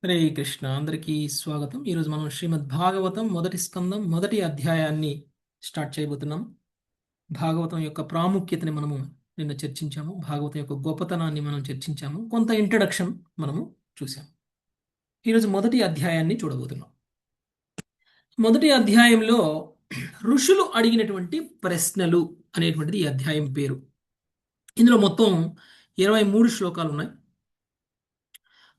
హరే కృష్ణ అందరికీ స్వాగతం. ఈరోజు మనం శ్రీమద్ భాగవతం మొదటి స్కందం మొదటి అధ్యాయాన్ని స్టార్ట్ చేయబోతున్నాం. భాగవతం యొక్క ప్రాముఖ్యతని మనము నిన్న చర్చించాము. భాగవతం యొక్క గొప్పతనాన్ని మనం చర్చించాము. కొంత ఇంట్రడక్షన్ మనము చూసాము. ఈరోజు మొదటి అధ్యాయాన్ని చూడబోతున్నాం. మొదటి అధ్యాయంలో ఋషులు అడిగినటువంటి ప్రశ్నలు అనేటువంటిది ఈ అధ్యాయం పేరు. ఇందులో మొత్తం 23 శ్లోకాలు ఉన్నాయి.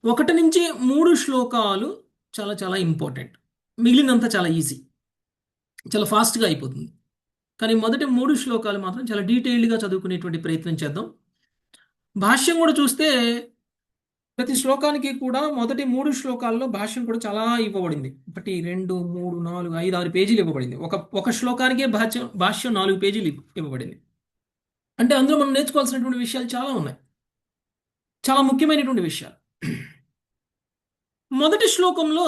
1 నుంచి 3 శ్లోకాలు చాలా చాలా ఇంపార్టెంట్. మిగిలినంత చాలా ఈజీ, చాలా ఫాస్ట్గా అయిపోతుంది. కానీ మొదటి 3 శ్లోకాలు మాత్రం చాలా డీటెయిల్డ్గా చదువుకునేటువంటి ప్రయత్నం చేద్దాం. భాష్యం కూడా చూస్తే ప్రతి శ్లోకానికి కూడా మొదటి 3 శ్లోకాల్లో భాష్యం కూడా చాలా ఇవ్వబడింది. 1, 2, 3, 4, 5, 6 పేజీలు ఇవ్వబడింది. ఒక శ్లోకానికే భాష్యం 4 పేజీలు ఇవ్వబడింది. అంటే అందులో మనం నేర్చుకోవాల్సినటువంటి విషయాలు చాలా ఉన్నాయి, చాలా ముఖ్యమైనటువంటి విషయాలు. మొదటి శ్లోకంలో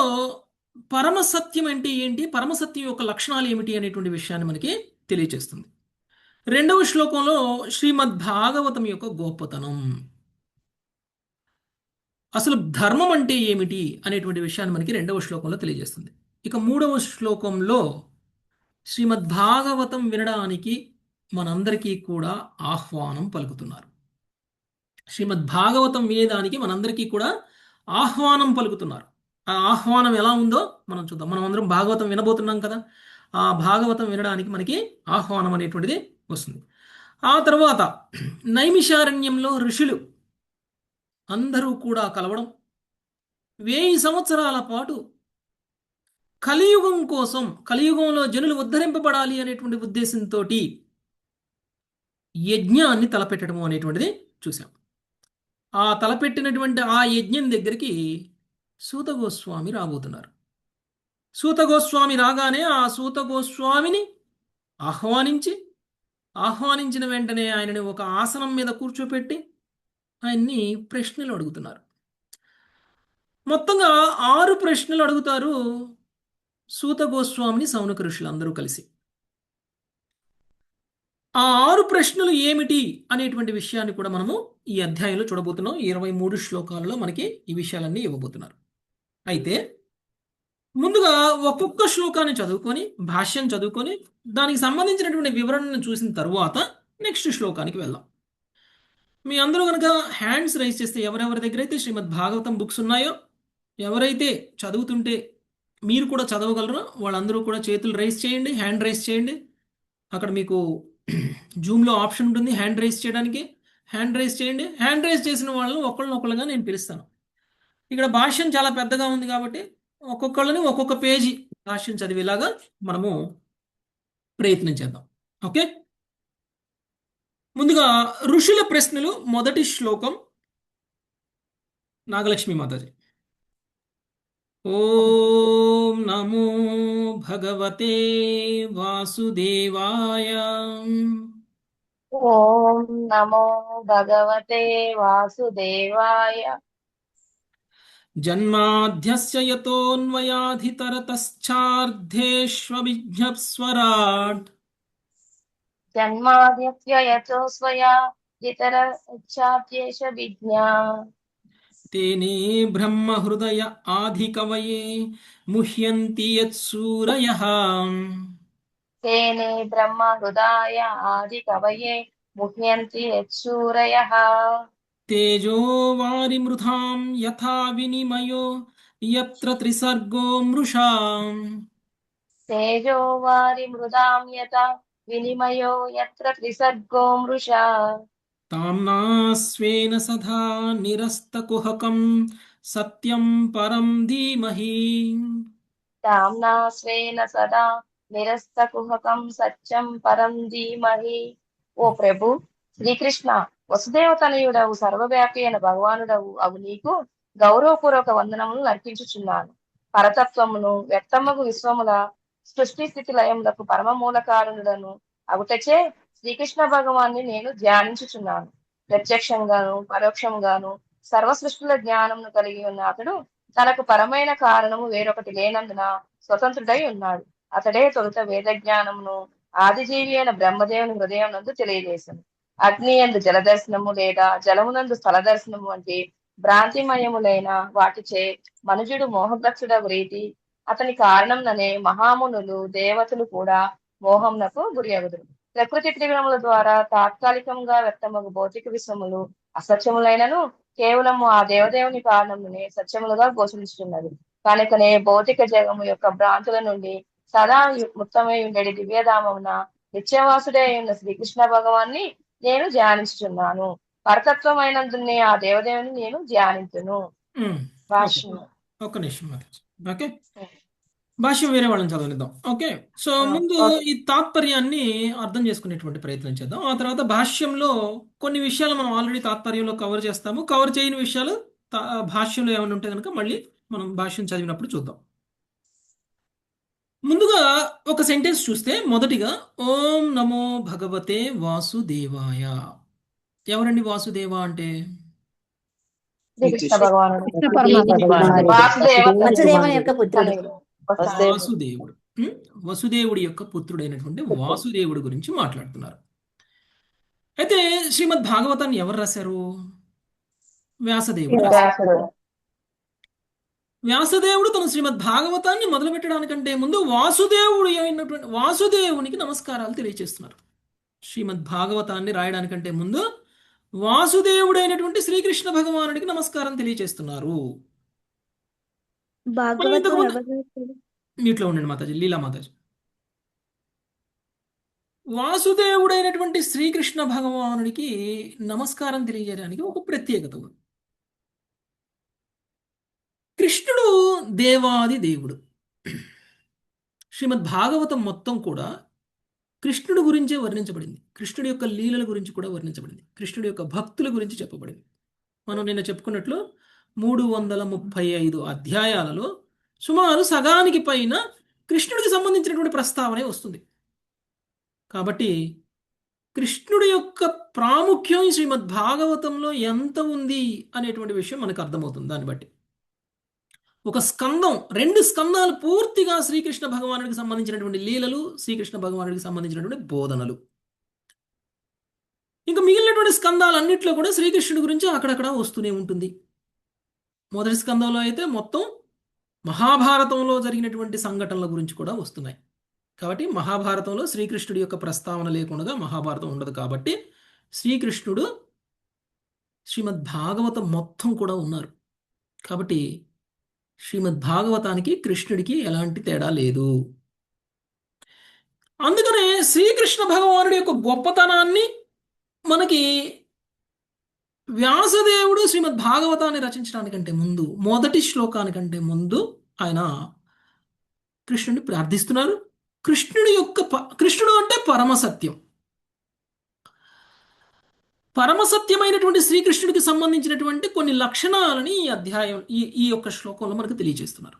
పరమసత్యం అంటే ఏంటి, పరమసత్యం యొక్క లక్షణాలు ఏమిటి అనేటువంటి విషయాన్ని మనకి తెలియజేస్తుంది. 2వ శ్లోకంలో శ్రీమద్ భాగవతం యొక్క గొప్పతనం, అసలు ధర్మం అంటే ఏమిటి అనేటువంటి విషయాన్ని మనకి 2వ శ్లోకంలో తెలియజేస్తుంది. ఇక 3వ శ్లోకంలో శ్రీమద్ భాగవతం వినడానికి మనందరికీ కూడా ఆహ్వానం పలుకుతున్నారు. శ్రీమద్ భాగవతం వినేదానికి మనందరికీ కూడా ఆహ్వానం పలుకుతున్నారు. ఆ ఆహ్వానం ఎలా ఉందో మనం చూద్దాం. మనం అందరం భాగవతం వినబోతున్నాం కదా, ఆ భాగవతం వినడానికి మనకి ఆహ్వానం అనేటువంటిది వస్తుంది. ఆ తర్వాత నైమిషారణ్యంలో ఋషులు అందరూ కూడా కలవడం, 1000 సంవత్సరాల పాటు కలియుగం కోసం, కలియుగంలో జనులు ఉద్ధరింపబడాలి అనేటువంటి ఉద్దేశంతో యజ్ఞాన్ని తలపెట్టడం అనేటువంటిది చూసాం. ఆ తలపెట్టినటువంటి ఆ యజ్ఞం దగ్గరికి సూత గోస్వామి రాబోతున్నారు. సూత గోస్వామి రాగానే ఆ సూత గోస్వామిని ఆహ్వానించిన వెంటనే ఆయనని ఒక ఆసనం మీద కూర్చోపెట్టి ఆయన్ని ప్రశ్నలు అడుగుతున్నారు. మొత్తంగా 6 ప్రశ్నలు అడుగుతారు సూత గోస్వామిని సౌనక ఋషులు అందరూ కలిసి. ఆ 6 ప్రశ్నలు ఏమిటి అనేటువంటి విషయాన్ని కూడా మనము ఈ అధ్యాయంలో చూడబోతున్నాం. 23 శ్లోకాలలో మనకి ఈ విషయాలన్నీ ఇవ్వబోతున్నారు. అయితే ముందుగా ఒక్కొక్క శ్లోకాన్ని చదువుకొని, భాష్యం చదువుకొని, దానికి సంబంధించినటువంటి వివరణను చూసిన తరువాత నెక్స్ట్ శ్లోకానికి వెళ్దాం. మీ అందరూ కనుక హ్యాండ్స్ రైజ్ చేస్తే, ఎవరెవరి దగ్గర అయితే శ్రీమద్ భాగవతం బుక్స్ ఉన్నాయో, ఎవరైతే చదువుతుంటే మీరు కూడా చదవగలరో వాళ్ళందరూ కూడా చేతులు రైజ్ చేయండి, హ్యాండ్ రైజ్ చేయండి. అక్కడ మీకు జూమ్లో ఆప్షన్ ఉంటుంది హ్యాండ్ రైజ్ చేయడానికి. హ్యాండ్ రైజ్ చేయండి. హ్యాండ్ రైజ్ చేసిన వాళ్ళని ఒకళ్ళనొకళ్ళుగా నేను పిలుస్తాను. ఇక్కడ భాష్యం చాలా పెద్దగా ఉంది కాబట్టి ఒక్కొక్కళ్ళని ఒక్కొక్క పేజీ భాష్యం చదివేలాగా మనము ప్రయత్నం చేద్దాం. ఓకే, ముందుగా ఋషుల ప్రశ్నలు, మొదటి శ్లోకం. నాగలక్ష్మి మాతాజీ. ఓం నమో భగవతే వాసుదేవాయ. ఓం నమో భగవతే వాసుదేవాయ. జన్మాద్యస్య యతోన్వయాధితరతశ్చార్ధేష్వభిజ్ఞస్వరాట్ జన్మాద్యస్య యతోస్వయా జితరచ్చాప్యేష విజ్ఞా తేనే బ్రహ్మ హృదయ ఆధికవయే ముహ్యంతి యత్సూరయః. తేనే బ్రహ్మ హృదాయ ఆది కవయే ముహ్యంతి యత్సూరయః. తేజో వారిమృధాం యథా వినిమయో యత్ర త్రిసర్గో మృషా. తేజో వారి మృదాం యత వినిమయో యత్ర త్రిసర్గో మృషా. తామ్నా స్వేన సదా నిరస్తకుహకం సత్యం పరం ధీమహి. తామ్నా స్వేన సదా నిరస్తకుహకం సత్యం పరం ధీమహి. ఓ ప్రభు శ్రీకృష్ణ, వసుదేవ తనయుడవు, సర్వవ్యాపి అయిన భగవానుడవు అవు నీకు గౌరవపూర్వక వందనములు అర్పించుచున్నాను. పరతత్వమును వ్యక్తమ్మగు విశ్వముల సృష్టి స్థితి లయములకు పరమ మూల కారణులను అగుటచే శ్రీకృష్ణ భగవాన్ని నేను ధ్యానించుచున్నాను. ప్రత్యక్షంగాను పరోక్షంగాను సర్వ సృష్టిల జ్ఞానమును కలిగి ఉన్న అతడు తనకు పరమైన కారణము వేరొకటి లేనందున స్వతంత్రుడై ఉన్నాడు. అతడే తొలుత వేద జ్ఞానమును ఆదిజీవి అయిన బ్రహ్మదేవుని హృదయం నందు తెలియజేశాను. అగ్ని యందు జల దర్శనము లేదా జలమునందు స్థల దర్శనము వంటి భ్రాంతిమయములైన వాటిచే మనుజుడు మోహగ్రస్తుడగు రీతి అతని కారణంననే మహామునులు దేవతలు కూడా మోహంనకు గురియగుదురు. ప్రకృతి త్రిగుణముల ద్వారా తాత్కాలికంగా వ్యక్తమగు భౌతిక విశ్వములు అసత్యములైనను కేవలము ఆ దేవదేవుని కారణమునే సత్యములుగా గోచరిస్తున్నది. కనుకనే భౌతిక జగము యొక్క భ్రాంతుల నుండి సదా ముక్తమై ఉండేది దివ్యధామమున నిత్యవాసుడే ఉన్న శ్రీకృష్ణ భగవాన్ని నేను ధ్యానిస్తున్నాను. పరతత్వమైనందునే ఆ దేవదేవుని నేను ధ్యానించును. ఉమ్, ఓకే. భాష్యం. ఒక్క నిమిషం మాతాజీ. ఓకే, భాష్యం వేరే వాళ్ళని చదవనిద్దాం. ఓకే, సో ముందు ఓకే. ఈ తాత్పర్యాన్ని అర్థం చేసుకునేటువంటి ప్రయత్నం చేద్దాం. ఆ తర్వాత భాష్యంలో కొన్ని విషయాలు మనం ఆల్రెడీ తాత్పర్యంలో కవర్ చేస్తాము. కవర్ చేయని విషయాలు భాష్యంలో ఏమైనా ఉంటే కనుక మళ్ళీ మనం భాష్యం చదివినప్పుడు చూద్దాం. ముందుగా ఒక సెంటెన్స్ చూస్తే మొదటిగా ఓం నమో భగవతే వాసుదేవాయ. ఎవరండి వాసుదేవ అంటే? శ్రీకృష్ణ భగవానుడు కృష్ణ పరమాత్మ వాసుదేవ వసుదేవుని యొక్క పుత్రుడు. వాసుదేవుడు. వసుదేవుడి యొక్క పుత్రుడైనటువంటి వాసుదేవుడి గురించి మాట్లాడుతున్నారు. అయితే శ్రీమద్ భాగవతాన్ని ఎవరు రాశారు? వ్యాసదేవుడు రాశారు. వ్యాసుడు. వ్యాసదేవుడు తన శ్రీమద్ భాగవతాన్ని మొదలు పెట్టడానికంటే ముందు వాసుదేవునికి నమస్కారాలు తెలియజేస్తున్నారు. శ్రీమద్ భాగవతాన్ని రాయడానికంటే ముందు వాసుదేవుడైనటువంటి శ్రీకృష్ణ భగవానుడికి నమస్కారం తెలియజేస్తున్నారు. భాగవతం ఇంతకుముందు ఎవరు రాశారు? మీట్లో ఉండండి మాతాజీ, లీలా మాతాజీ. వాసుదేవుడైనటువంటి శ్రీకృష్ణ భగవానుడికి నమస్కారం తెలియజేయడానికి ఒక ప్రత్యేకత ఉంది. కృష్ణుడు దేవాది దేవుడు. శ్రీమద్ భాగవతం మొత్తం కూడా కృష్ణుడి గురించే వర్ణించబడింది. కృష్ణుడి యొక్క లీలల గురించి కూడా వర్ణించబడింది. కృష్ణుడి యొక్క భక్తుల గురించి చెప్పబడింది. మనం నిన్న చెప్పుకున్నట్లు 335 అధ్యాయాలలో సుమారు సగానికి పైన కృష్ణుడికి సంబంధించినటువంటి ప్రస్తావనే వస్తుంది. కాబట్టి కృష్ణుడి యొక్క ప్రాముఖ్యం ఈ శ్రీమద్ భాగవతంలో ఎంత ఉంది అనేటువంటి విషయం మనకు అర్థమవుతుంది. దాన్ని బట్టి ఒక స్కందం, 2 స్కందాలు పూర్తిగా శ్రీకృష్ణ భగవానుడికి సంబంధించినటువంటి లీలలు, శ్రీకృష్ణ భగవానుడికి సంబంధించినటువంటి బోధనలు. ఇంకా మిగిలినటువంటి స్కందాలన్నింటిలో కూడా శ్రీకృష్ణుడి గురించి అక్కడక్కడ వస్తూనే ఉంటుంది. మొదటి స్కందంలో అయితే మొత్తం మహాభారతంలో జరిగినటువంటి సంఘటనల గురించి కూడా వస్తున్నాయి. కాబట్టి మహాభారతంలో శ్రీకృష్ణుడి యొక్క ప్రస్తావన లేకుండా మహాభారతం ఉండదు. కాబట్టి శ్రీకృష్ణుడు శ్రీమద్ భాగవతం మొత్తం కూడా ఉన్నారు. కాబట్టి శ్రీమద్ భాగవతానికి కృష్ణుడికి ఎలాంటి తేడా లేదు. అందుకనే శ్రీకృష్ణ భగవానుడి యొక్క గొప్పతనాన్ని మనకి వ్యాసదేవుడు శ్రీమద్ భాగవతాన్ని రచించడానికంటే ముందు, మొదటి శ్లోకానికంటే ముందు ఆయన కృష్ణుడిని ప్రార్థిస్తున్నారు. కృష్ణుడు అంటే పరమసత్యం. పరమసత్యమైనటువంటి శ్రీకృష్ణుడికి సంబంధించినటువంటి కొన్ని లక్షణాలని ఈ అధ్యాయం ఈ యొక్క శ్లోకంలో మనకు తెలియజేస్తున్నారు.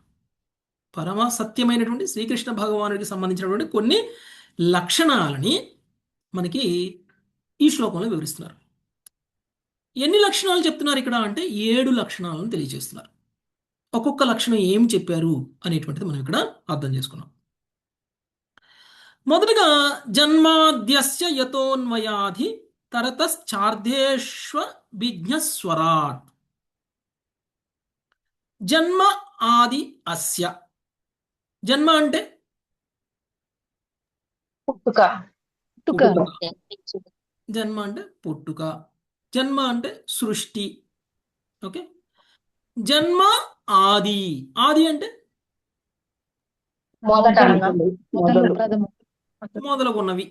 పరమసత్యమైనటువంటి శ్రీకృష్ణ భగవానుడికి సంబంధించినటువంటి కొన్ని లక్షణాలని మనకి ఈ శ్లోకంలో వివరిస్తున్నారు. ఎన్ని లక్షణాలు చెప్తున్నారు ఇక్కడ అంటే 7 లక్షణాలను తెలియజేస్తున్నారు. ఒక్కొక్క లక్షణం ఏం చెప్పారు అనేటువంటిది మనం ఇక్కడ అర్థం చేసుకున్నాం. మొదటగా జన్మాద్యస్య యతోన్వయాధి తరతశ్చార్ధేష్వ విజ్ఞస్వరాట్. జన్మ ఆది అస్య. జన్మ అంటే పుట్టుక. జన్మ అంటే పుట్టుక. జన్మ అంటే సృష్టి. ఓకే, జన్మ ఆది. ఆది అంటే మొదట మొదలగున్నవి.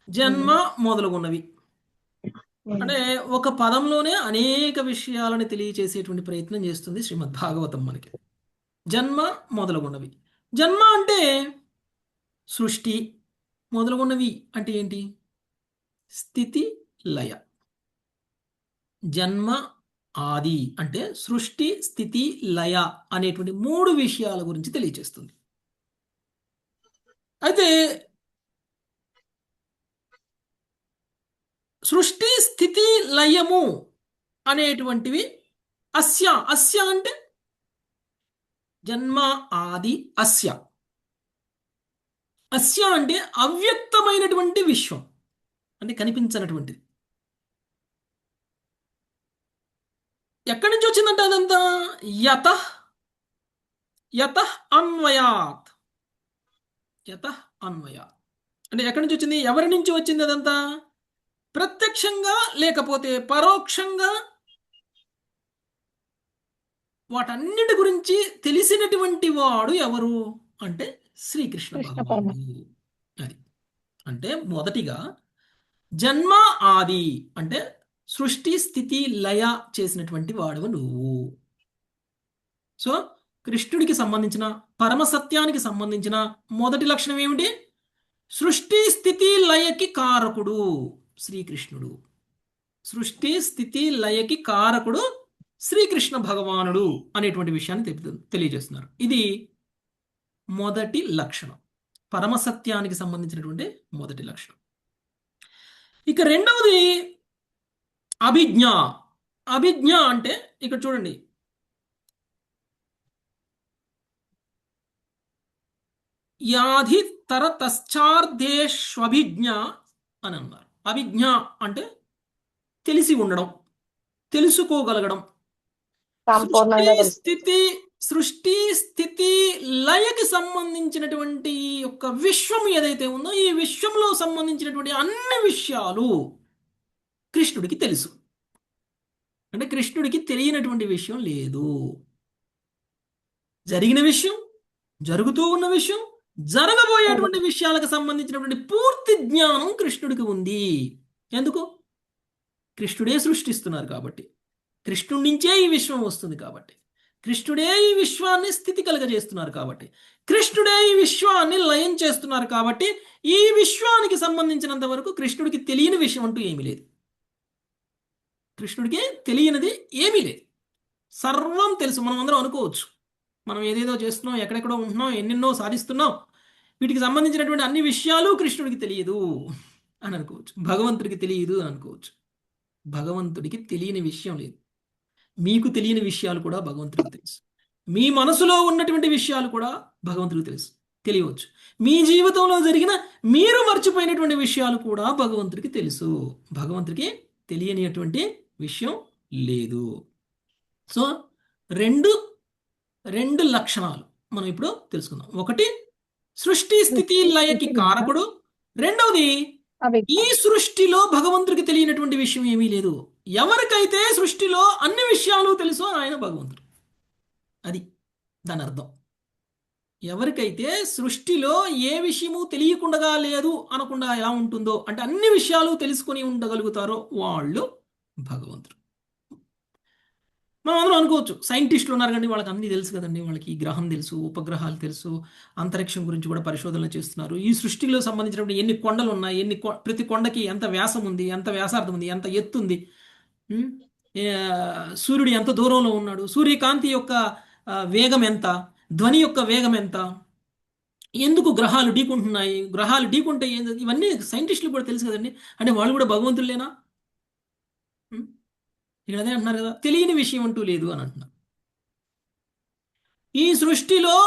జన్మ మొదలగున్నవి అంటే ఒక పదంలోనే అనేక విషయాలను తెలియచేసేటువంటి ప్రయత్నం చేస్తుంది శ్రీమద్ భాగవతం మనకి. జన్మ మొదలగున్నవి. జన్మ అంటే సృష్టి, మొదలగున్నవి అంటే ఏంటి? స్థితి లయ. జన్మ ఆది అంటే సృష్టి స్థితి లయ అనేటువంటి 3 విషయాల గురించి తెలియజేస్తుంది. అయితే సృష్టి స్థితి లయము అనేటువంటివి అస్య అంటే జన్మ ఆది అస్య. అస్య అంటే అవ్యక్తమైనటువంటి విశ్వం, అంటే కనిపించనటువంటిది. ఎక్కడి నుంచి వచ్చిందంటే అదంతా యత యత అన్వయాత్. యత అన్వయాత్ అంటే ఎక్కడి నుంచి వచ్చింది, ఎవరి నుంచి వచ్చింది అదంతా? ప్రత్యక్షంగా లేకపోతే పరోక్షంగా వాటన్నిటి గురించి తెలిసినటువంటి వాడు ఎవరు అంటే శ్రీకృష్ణ కృష్ణ పరమ భగవానుడు. అది అంటే మొదటిగా జన్మ ఆది అంటే సృష్టి స్థితి లయ చేసినటువంటి వాడు నువ్వు. సో కృష్ణుడికి సంబంధించిన పరమసత్యానికి సంబంధించిన మొదటి లక్షణం ఏమిటి? సృష్టి స్థితి లయకి కారకుడు శ్రీకృష్ణుడు. సృష్టి స్థితి లయకి కారకుడు శ్రీకృష్ణ భగవానుడు అనేటువంటి విషయాన్ని తెలియజేస్తున్నారు. ఇది మొదటి లక్షణం, పరమసత్యానికి సంబంధించినటువంటి మొదటి లక్షణం. ఇక రెండవది అభిజ్ఞ. అభిజ్ఞ అంటే ఇక్కడ చూడండి, యాధి తరతశ్చార్దేష్వభిజ్ఞ అని అన్నారు. అభిజ్ఞ అంటే తెలిసి ఉండడం, తెలుసుకోగలగడం. సంపూర్ణంగా తెలుసు. సృష్టి స్థితి లయకి సంబంధించినటువంటి యొక్క విశ్వం ఏదైతే ఉందో ఈ విశ్వంలో సంబంధించినటువంటి అన్ని విషయాలు కృష్ణుడికి తెలుసు. అంటే కృష్ణుడికి తెలియనటువంటి విషయం లేదు. జరిగిన విషయం, జరుగుతూ ఉన్న విషయం, జరగబోయేటువంటి విషయాలకు సంబంధించినటువంటి పూర్తి జ్ఞానం కృష్ణుడికి ఉంది. ఎందుకు? కృష్ణుడే సృష్టిస్తున్నారు కాబట్టి, కృష్ణుడి నుంచే ఈ విశ్వం వస్తుంది కాబట్టి, కృష్ణుడే ఈ విశ్వాన్ని స్థితి కలుగజేస్తున్నారు కాబట్టి, కృష్ణుడే ఈ విశ్వాన్ని లయం చేస్తున్నారు కాబట్టి ఈ విశ్వానికి సంబంధించినంత వరకు కృష్ణుడికి తెలియని విషయం అంటూ ఏమీ లేదు. కృష్ణుడికి తెలియనిది ఏమీ లేదు, సర్వం తెలుసు. మనం అందరం అనుకోవచ్చు, మనం ఏదేదో చేస్తున్నాం, ఎక్కడెక్కడో ఉంటున్నాం, ఎన్నెన్నో సాధిస్తున్నాం, వీటికి సంబంధించినటువంటి అన్ని విషయాలు కృష్ణుడికి తెలియదు అని అనుకోవచ్చు, భగవంతుడికి తెలియదు అని అనుకోవచ్చు. భగవంతుడికి తెలియని విషయం లేదు. మీకు తెలియని విషయాలు కూడా భగవంతుడికి తెలుసు. మీ మనసులో ఉన్నటువంటి విషయాలు కూడా భగవంతుడికి తెలుసు, తెలియవచ్చు. మీ జీవితంలో జరిగిన మీరు మర్చిపోయినటువంటి విషయాలు కూడా భగవంతుడికి తెలుసు. భగవంతుడికి తెలియనిటువంటి విషయం లేదు. సో రెండు రెండు లక్షణాలు మనం ఇప్పుడు తెలుసుకుందాం. ఒకటి సృష్టి స్థితి లయకి కారకుడు, రెండవది ఈ సృష్టిలో భగవంతుడికి తెలియనటువంటి విషయం ఏమీ లేదు. ఎవరికైతే సృష్టిలో అన్ని విషయాలు తెలుసో ఆయన భగవంతుడు. అది దాని అర్థం. ఎవరికైతే సృష్టిలో ఏ విషయము తెలియకుండా లేదు అనకుండా ఎలా ఉంటుందో, అంటే అన్ని విషయాలు తెలుసుకొని ఉండగలుగుతారో వాళ్ళు భగవంతుడు. మనం అందరం అనుకోవచ్చు, సైంటిస్టులు ఉన్నారు కండి, వాళ్ళకి అన్నీ తెలుసు కదండి, వాళ్ళకి ఈ గ్రహం తెలుసు, ఉపగ్రహాలు తెలుసు, అంతరిక్షం గురించి కూడా పరిశోధనలు చేస్తున్నారు. ఈ సృష్టిలో సంబంధించినటువంటి ఎన్ని కొండలు ఉన్నాయి, ప్రతి కొండకి ఎంత వ్యాసం ఉంది, ఎంత వ్యాసార్థం ఉంది, ఎంత ఎత్తు ఉంది, సూర్యుడు ఎంత దూరంలో ఉన్నాడు, సూర్యకాంతి యొక్క వేగం ఎంత, ధ్వని యొక్క వేగం ఎంత, ఎందుకు గ్రహాలు ఢీకుంటున్నాయి, గ్రహాలు ఢీకుంటే ఇవన్నీ సైంటిస్టులు కూడా తెలుసు కదండి. అంటే వాళ్ళు కూడా భగవంతులేనా? ఇక్కడ అదే అంటున్నారు కదా, తెలియని విషయం అంటూ లేదు అని అంటున్నారు. ఈ సృష్టిలో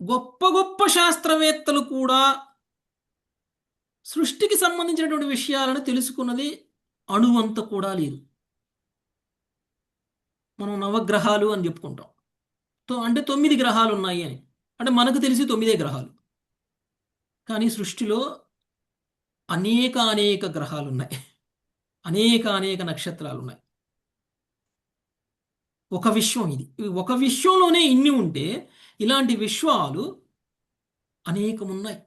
గొప్ప గొప్ప శాస్త్రవేత్తలు కూడా సృష్టికి సంబంధించినటువంటి విషయాలను తెలుసుకున్నది అణువంత కూడా లేదు. మనం నవగ్రహాలు అని చెప్పుకుంటాం, అంటే 9 గ్రహాలు ఉన్నాయి అని, అంటే మనకు తెలిసి 9 గ్రహాలు. కానీ సృష్టిలో అనేక గ్రహాలు ఉన్నాయి, అనేక నక్షత్రాలు ఉన్నాయి. ఒక విశ్వం ఇది. ఒక విశ్వంలోనే ఇన్ని ఉంటే ఇలాంటి విశ్వాలు అనేకం ఉన్నాయి.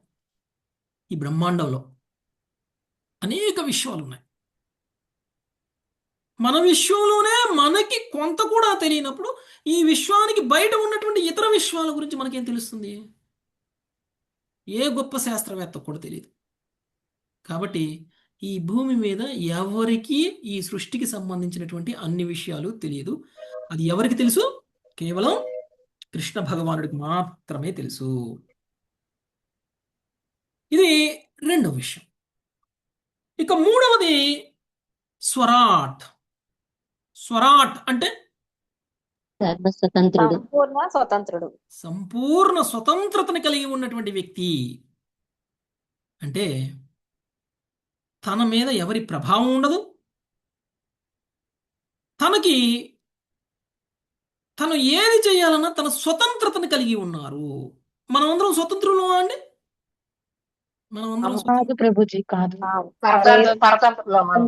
ఈ బ్రహ్మాండంలో అనేక విశ్వాలు ఉన్నాయి. మన విశ్వంలోనే మనకి కొంత కూడా తెలియనప్పుడు ఈ విశ్వానికి బయట ఉన్నటువంటి ఇతర విశ్వాల గురించి మనకేం తెలుస్తుంది? ఏ గొప్ప శాస్త్రవేత్త కూడా తెలియదు. కాబట్టి ఈ భూమి మీద ఎవరికి ఈ సృష్టికి సంబంధించినటువంటి అన్ని విషయాలు తెలియదు. అది ఎవరికి తెలుసు? కేవలం కృష్ణ భగవానుడికి మాత్రమే తెలుసు. ఇది రెండవ విషయం. ఇక మూడవది స్వరాట్. స్వరాట్ అంటే సర్వస్వతంత్రుడు, సంపూర్ణ స్వతంత్రతను కలిగి ఉన్నటువంటి వ్యక్తి. అంటే తన మీద ఎవరి ప్రభావం ఉండదు, తనకి తను ఏది చేయాలన్నా తన స్వతంత్రతను కలిగి ఉన్నారు. మనం అందరం స్వతంత్రులు అండి? మనం అందరం కాదు ప్రభుజీ కాదు. పరతంత్రులం మనం.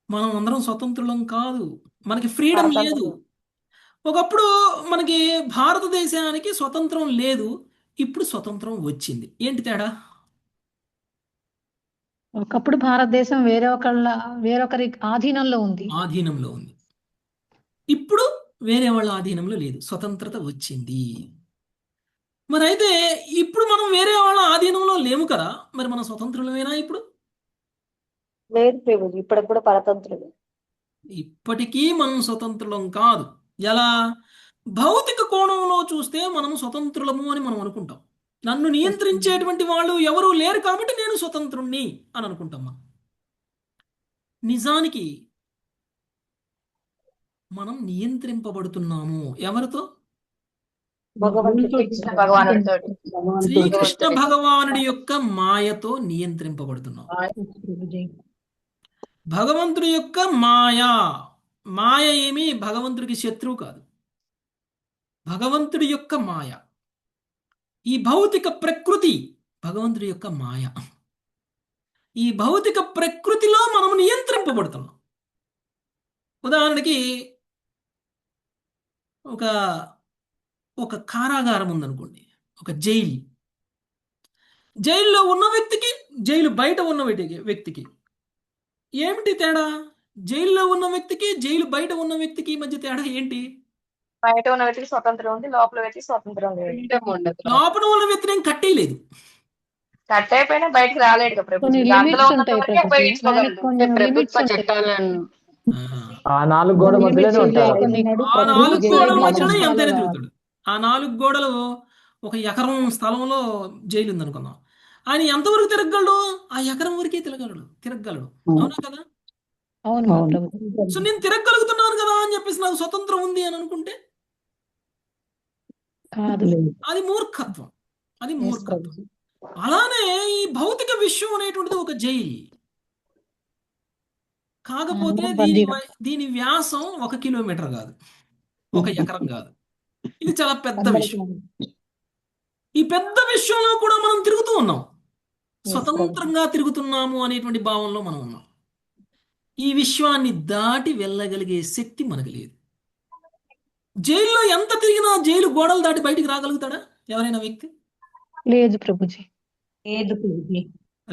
మనం అందరం స్వతంత్రులం కాదు. మనకి ఫ్రీడమ్ లేదు. పరతంత్రులం. ఒకప్పుడు మనకి భారతదేశానికి స్వతంత్రం లేదు. ఇప్పుడు స్వతంత్రం వచ్చింది. ఏంటి తేడా? ఒకప్పుడు భారతదేశం వేరొకరి ఆధీనంలో ఉంది. ఆధీనంలో ఉంది. ఇప్పుడు వేరే వాళ్ళ ఆధీనంలో లేదు. స్వతంత్రత వచ్చింది. మరి అయితే ఇప్పుడు మనం వేరే వాళ్ళ ఆధీనంలో లేము కదా, మరి మన స్వతంత్రులమేనా ఇప్పుడు? లేదు ప్రభుజీ ఇప్పటికి కూడా పరతంత్రులు. ఇప్పటికీ మనం స్వతంత్రులం కాదు. ఎలా? భౌతిక కోణంలో చూస్తే మనం స్వతంత్రులము అని మనం అనుకుంటాం. నన్ను నియంత్రించేటువంటి వాళ్ళు ఎవరూ లేరు కాబట్టి నేను స్వతంత్రుణ్ణి అని అనుకుంటాం మనం. నిజానికి మనం నియంత్రింపబడుతున్నాము. ఎవరితో? శ్రీకృష్ణ భగవానుడితో. శ్రీకృష్ణ భగవానుడి యొక్క మాయతో నియంత్రింపబడుతున్నాం. ప్రభుజీ భగవంతుడి యొక్క మాయ ఏమీ భగవంతుడికి శత్రువు కాదు. భగవంతుడి యొక్క మాయ. ఈ భౌతిక ప్రకృతి భగవంతుడి యొక్క మాయ. ఈ భౌతిక ప్రకృతిలో మనం నియంత్రింపబడుతున్నాం. ఉదాహరణకి ఒక ఒక కారాగారం ఉందనుకోండి, ఒక జైలు. జైల్లో ఉన్న వ్యక్తికి, జైలు బయట ఉన్న వ్యక్తికి ఏమిటి తేడా? జైల్లో ఉన్న వ్యక్తికి, జైలు బయట ఉన్న వ్యక్తికి మధ్య తేడా ఏంటి? బయట ఉన్న వ్యక్తికి స్వతంత్రం ఉంది, లోపల వ్యక్తికి స్వతంత్రం లేదు. లోపల ఉన్న వ్యక్తిని ఏం కట్టేయలేదు. కట్ అయిపోయినా బయటికి రాలేడు కదా ప్రభుజీ. కొన్ని అందులో లిమిట్స్ ఉన్నంత ఉంటాయి వరకే ప్రభుజీ. దానికి ఉపయోగించుకోగలడు. కొన్ని లిమిట్స్ ప్రభుత్వ ఉంటాయి. చట్టాలను ఆహా. ఆ నాలుగు గోడ మధ్యలోనే ఉంటారు. ఆ నాలుగు గోడల మధ్యలో ప్రభుజీ ఎంతైనా తిరుగుతాడు. ఆ నాలుగు గోడలు, ఒక ఎకరం స్థలంలో జైలు ఉందనుకుందాం. ఆయన ఎంతవరకు తిరగలడు? ఆ ఎకరం వరకే తిరగలడు. అవునా కదా? అవును ప్రభుజీ. సో నేను తిరగలుగుతున్నాను కదా అని చెప్పేసి నాకు స్వతంత్రం ఉంది అని అనుకుంటే కాదు. అది మూర్ఖత్వం. అలానే ఈ భౌతిక విశ్వం అనేటువంటిది ఒక జైలు. కాకపోతే దీని వ్యాసం 1 కిలోమీటర్ కాదు, 1 ఎకరం కాదు. ఇది చాలా పెద్ద విషయం. ఈ పెద్ద విషయంలో కూడా మనం తిరుగుతూ ఉన్నాం. స్వతంత్రంగా తిరుగుతున్నాము అనేటువంటి భావంలో మనం ఉన్నాం. ఈ విశ్వాన్ని దాటి వెళ్ళగలిగే శక్తి మనకు లేదు. జైల్లో ఎంత తిరిగినా జైలు గోడలు దాటి బయటికి రాగలుగుతాడా ఎవరైనా వ్యక్తి? లేదు ప్రభుజీ.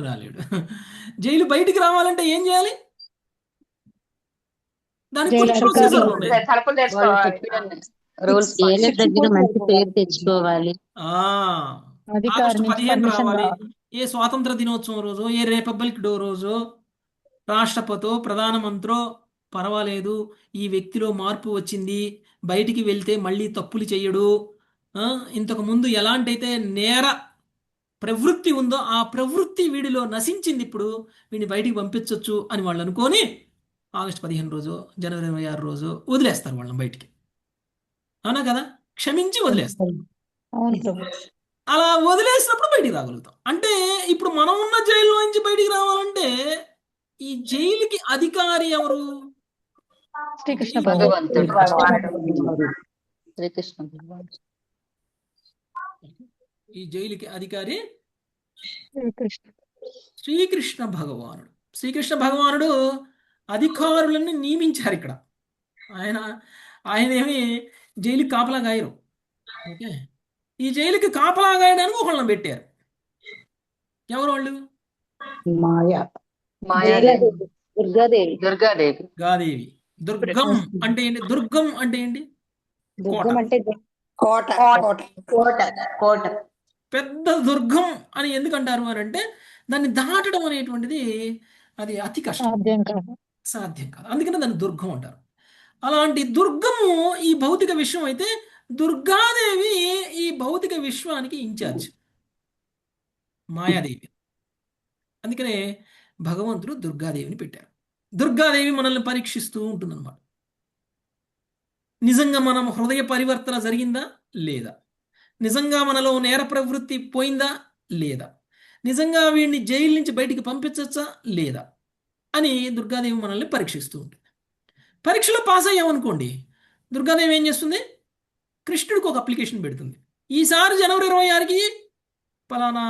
రాలేడు. జైలు బయటికి రావాలంటే ఏం చేయాలి? దానికి జైలు కొన్ని అధికారులు ప్రొసీజర్లు ఉన్నాయి. తలుపులు తెచ్చుకోవాలి. రూల్స్ జైలర్ దగ్గర మంచి పేరు తెచ్చుకోవాలి. అధికారి ఆగస్టు నుంచి 15 పర్మిషన్ రావాలి. కావాలి. ఏ స్వాతంత్ర దినోత్సవం రోజు, ఏ రిపబ్లిక్ డే రోజు రాష్ట్రపతో, ప్రధానమంత్రో పర్వాలేదు, ఈ వ్యక్తిలో మార్పు వచ్చింది, బయటికి వెళ్తే మళ్ళీ తప్పులు చేయడు, ఇంతకు ముందు ఎలాంటైతే నేర ప్రవృత్తి ఉందో ఆ ప్రవృత్తి వీడిలో నశించింది, ఇప్పుడు వీడిని బయటికి పంపించవచ్చు అని వాళ్ళు అనుకొని ఆగస్టు 15 రోజు, జనవరి 26 రోజు వదిలేస్తారు వాళ్ళని బయటికి. అవునా కదా? క్షమించి వదిలేస్తారు. అవును ప్రభుజీ. అలా వదిలేసినప్పుడు బయటికి రాగలుగుతాం. అంటే ఇప్పుడు మనం ఉన్న జైలు నుంచి బయటికి రావాలంటే ఈ జైలుకి అధికారి ఎవరు? శ్రీకృష్ణ భగవంతుడు. శ్రీకృష్ణ భగవాన్. ఈ జైలుకి అధికారి శ్రీకృష్ణ. శ్రీకృష్ణ భగవానుడు. శ్రీకృష్ణ భగవానుడు అధికారులను నియమించారు ఇక్కడ. ఆయనేమి జైలుకి కాపలా గాయరు. ఓకే, ఈ జైలుకి కాపలా గాయడానికి ఒకళ్ళని పెట్టారు. ఎవరు వాళ్ళు? దుర్గాదేవి. గాదేవి. దుర్గం అంటే ఏంటి? దుర్గం అంటే ఏంటి? దుర్గం అంటే కోట. పెద్ద దుర్గం అని ఎందుకు అంటారు అని అంటే దాన్ని దాటడం అనేటువంటిది అది అతి కష్టం, సాధ్యం కాదు. అందుకనే దాన్ని దుర్గం అంటారు. అలాంటి దుర్గము ఈ భౌతిక విశ్వం అయితే, దుర్గాదేవి ఈ భౌతిక విశ్వానికి ఇన్ఛార్జ్, మాయాదేవి. అందుకనే భగవంతుడు దుర్గాదేవిని పెట్టారు. దుర్గాదేవి మనల్ని పరీక్షిస్తూ ఉంటుందన్నమాట. నిజంగా మనం హృదయ పరివర్తన జరిగిందా లేదా? నిజంగా మనలో నేర ప్రవృత్తి పోయిందా లేదా? నిజంగా వీడిని జైలు నుంచి బయటికి పంపించచ్చా లేదా అని దుర్గాదేవి మనల్ని పరీక్షిస్తూ ఉంటుంది. పరీక్షలో పాస్ అయ్యామనుకోండి, దుర్గాదేవి ఏం చేస్తుంది? కృష్ణుడికి ఒక అప్లికేషన్ పెడుతుంది. ఈసారి జనవరి 26కి పలానా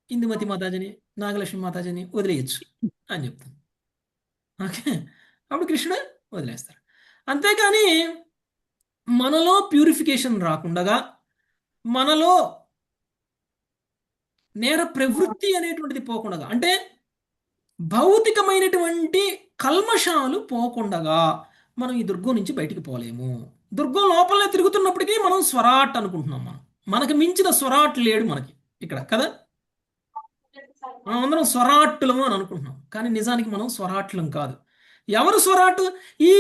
ఇందుమతి మాతాజీని, నాగలక్ష్మి మాతాజీని వదిలేయచ్చు అని చెప్తుంది. ఓకే, అప్పుడు కృష్ణుడు వదిలేస్తారు. అంతేకాని మనలో ప్యూరిఫికేషన్ రాకుండా, మనలో నేర ప్రవృత్తి అనేటువంటిది పోకుండా, అంటే భౌతికమైనటువంటి కల్మషాలు పోకుండా మనం ఈ దుర్గం నుంచి బయటికి పోలేము. దుర్గం లోపలనే తిరుగుతున్నప్పటికీ మనం స్వరాట్ అనుకుంటున్నాం. మనకు మించిన స్వరాట్ లేడు మనకి ఇక్కడ కదా. మనం అందరం స్వరాట్టులము అని అనుకుంటున్నాం, కానీ నిజానికి మనం స్వరాట్లం కాదు. ఎవరు స్వరాటు? ఈ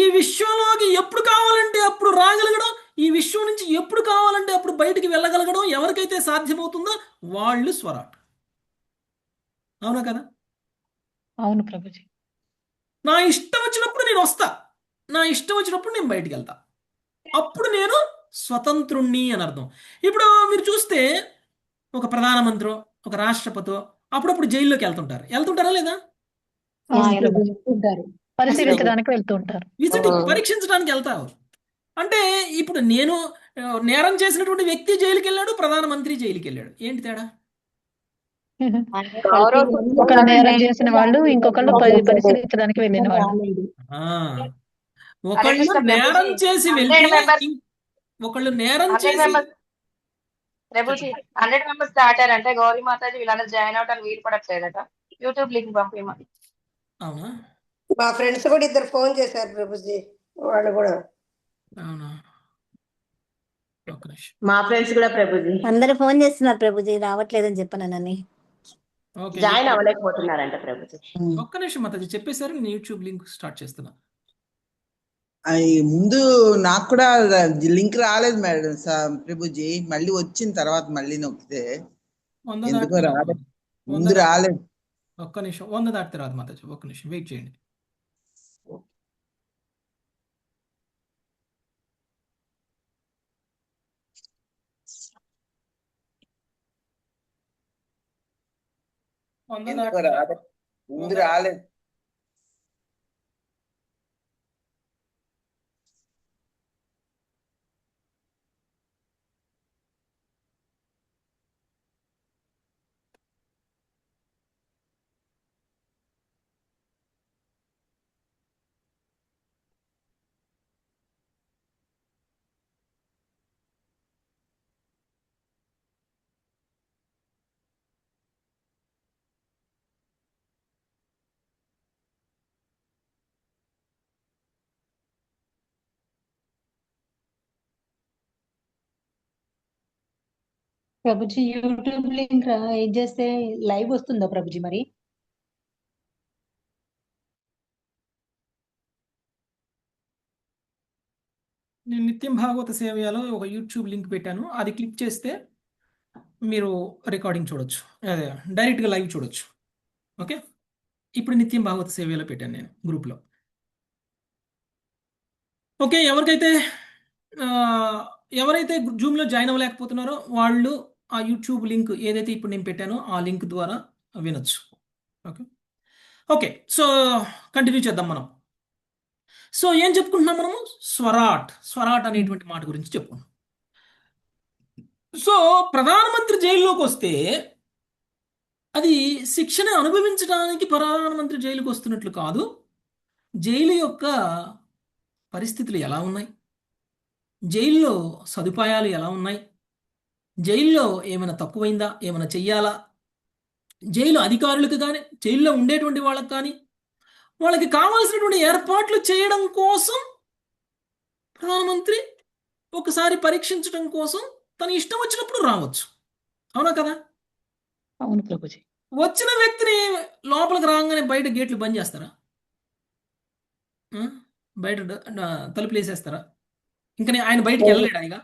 ఈ విశ్వంలోకి ఎప్పుడు కావాలంటే అప్పుడు రాగలగడం, ఈ విశ్వం నుంచి ఎప్పుడు కావాలంటే అప్పుడు బయటికి వెళ్ళగలగడం ఎవరికైతే సాధ్యమవుతుందో వాళ్ళు స్వరాట్. అవునా కదా? అవును ప్రభుజీ. నా ఇష్టం వచ్చినప్పుడు నేను వస్తా, నా ఇష్టం వచ్చినప్పుడు నేను బయటికి వెళ్తా, అప్పుడు నేను స్వతంత్రుణ్ణి అని అర్థం. ఇప్పుడు మీరు చూస్తే ఒక ప్రధానమంత్రి, ఒక రాష్ట్రపతి అప్పుడప్పుడు జైల్లోకి వెళ్తుంటారా లేదా? అవును ప్రభుజీ. పరిశీలించడానికి వెళ్తూ ఉంటారు. విజిటింగ్, పరీక్షించడానికి వెళ్తావు. అంటే ఇప్పుడు నేను నేరం చేసినటువంటి వ్యక్తి జైలుకి వెళ్ళాడు, ప్రధానమంత్రి జైలుకి వెళ్ళాడు, ఏంటి తేడా? ఒకరు నేరం చేసిన వాళ్ళు, ఇంకొకళ్ళు పరిశీలించడానికి వెళ్ళిన వాళ్ళు. ఆ, ఒకళ్ళు నేరం చేసి వెళ్తే 100 members ఒకళ్ళు నేరం 100 చేసి members ప్రభుజీ 100 మెంబర్స్ దాటారంటే గౌరీ మాతాజీ వీళ్ళందరూ జాయిన్ అవడానికి వీలు పడట్లేదట. యూట్యూబ్ లింక్ పంపించమని. అవునా? మా ఫ్రెండ్స్ కూడా ఇద్దరు ఫోన్ చేశారు ప్రభుజీ, వాళ్ళు కూడా. అవునా? ఒక్క నిమిషం. మా ఫ్రెండ్స్ కూడా ప్రభుజీ అందరూ ఫోన్ చేస్తున్నారు ప్రభుజీ, రావట్లేదని చెప్పానని. Okay, join అవ్వలేకపోతున్నారంట Prabhuji. ఒక్క నిమిషం మాతాజీ చెప్పేశారు, నేను యూట్యూబ్ లింక్ స్టార్ట్ చేస్తున్నా. అది ముందు నాకు కూడా లింక్ రాలేదు మేడం ప్రభుజీ, మళ్ళీ వచ్చిన తర్వాత మళ్ళీ నొక్కితే 100 ఎందుకో దాటితే రాలేదు, రాదు. ముందు రాలేదు. ఒక్క నిమిషం, 100 దాటితే రాదు మాతాజీ, ఒక్క నిమిషం వెయిట్ చేయండి. ఎందుకో రాలేదు, ముందు రాలేదు. ప్రభుజీ యూట్యూబ్ లింక్ ఏం చేస్తే లైవ్ వస్తుందా ప్రభుజీ మరి? నేను నిత్యం భాగవత సేవలో ఒక యూట్యూబ్ లింక్ పెట్టాను, అది క్లిక్ చేస్తే మీరు రికార్డింగ్ చూడొచ్చు, అదే డైరెక్ట్గా లైవ్ చూడొచ్చు. ఓకే, ఇప్పుడు నిత్యం భాగవత సేవలో పెట్టాను నేను గ్రూప్లో. ఓకే, ఎవరైతే జూమ్లో జాయిన్ అవ్వలేకపోతున్నారో వాళ్ళు ఆ యూట్యూబ్ లింక్ ఏదైతే ఇప్పుడు నేను పెట్టానో ఆ లింక్ ద్వారా వినొచ్చు. ఓకే ఓకే, సో కంటిన్యూ చేద్దాం మనం. సో ఏం చెప్పుకుంటున్నాం మనము? స్వరాట్ అనేటువంటి మాట గురించి చెప్పుకున్నాం. సో ప్రధానమంత్రి జైల్లోకి వస్తే అది శిక్షణ అనుభవించడానికి ప్రధానమంత్రి జైలుకి వస్తున్నట్లు కాదు. జైలు యొక్క పరిస్థితులు ఎలా ఉన్నాయి, జైల్లో సదుపాయాలు ఎలా ఉన్నాయి, జైల్లో ఏమైనా తక్కువైందా, ఏమైనా చెయ్యాలా, జైలు అధికారులకు కానీ జైల్లో ఉండేటువంటి వాళ్ళకి కానీ వాళ్ళకి కావాల్సినటువంటి ఏర్పాట్లు చేయడం కోసం ప్రధానమంత్రి ఒకసారి పరీక్షించడం కోసం తన ఇష్టం వచ్చినప్పుడు రావచ్చు. అవునా కదా? అవును ప్రభుజీ. వచ్చిన వ్యక్తిని లోపలికి రాగానే బయట గేట్లు బంద్ చేస్తారా? బయట తలుపులు వేసేస్తారా? ఇంకా ఆయన బయటికి వెళ్ళలేడు.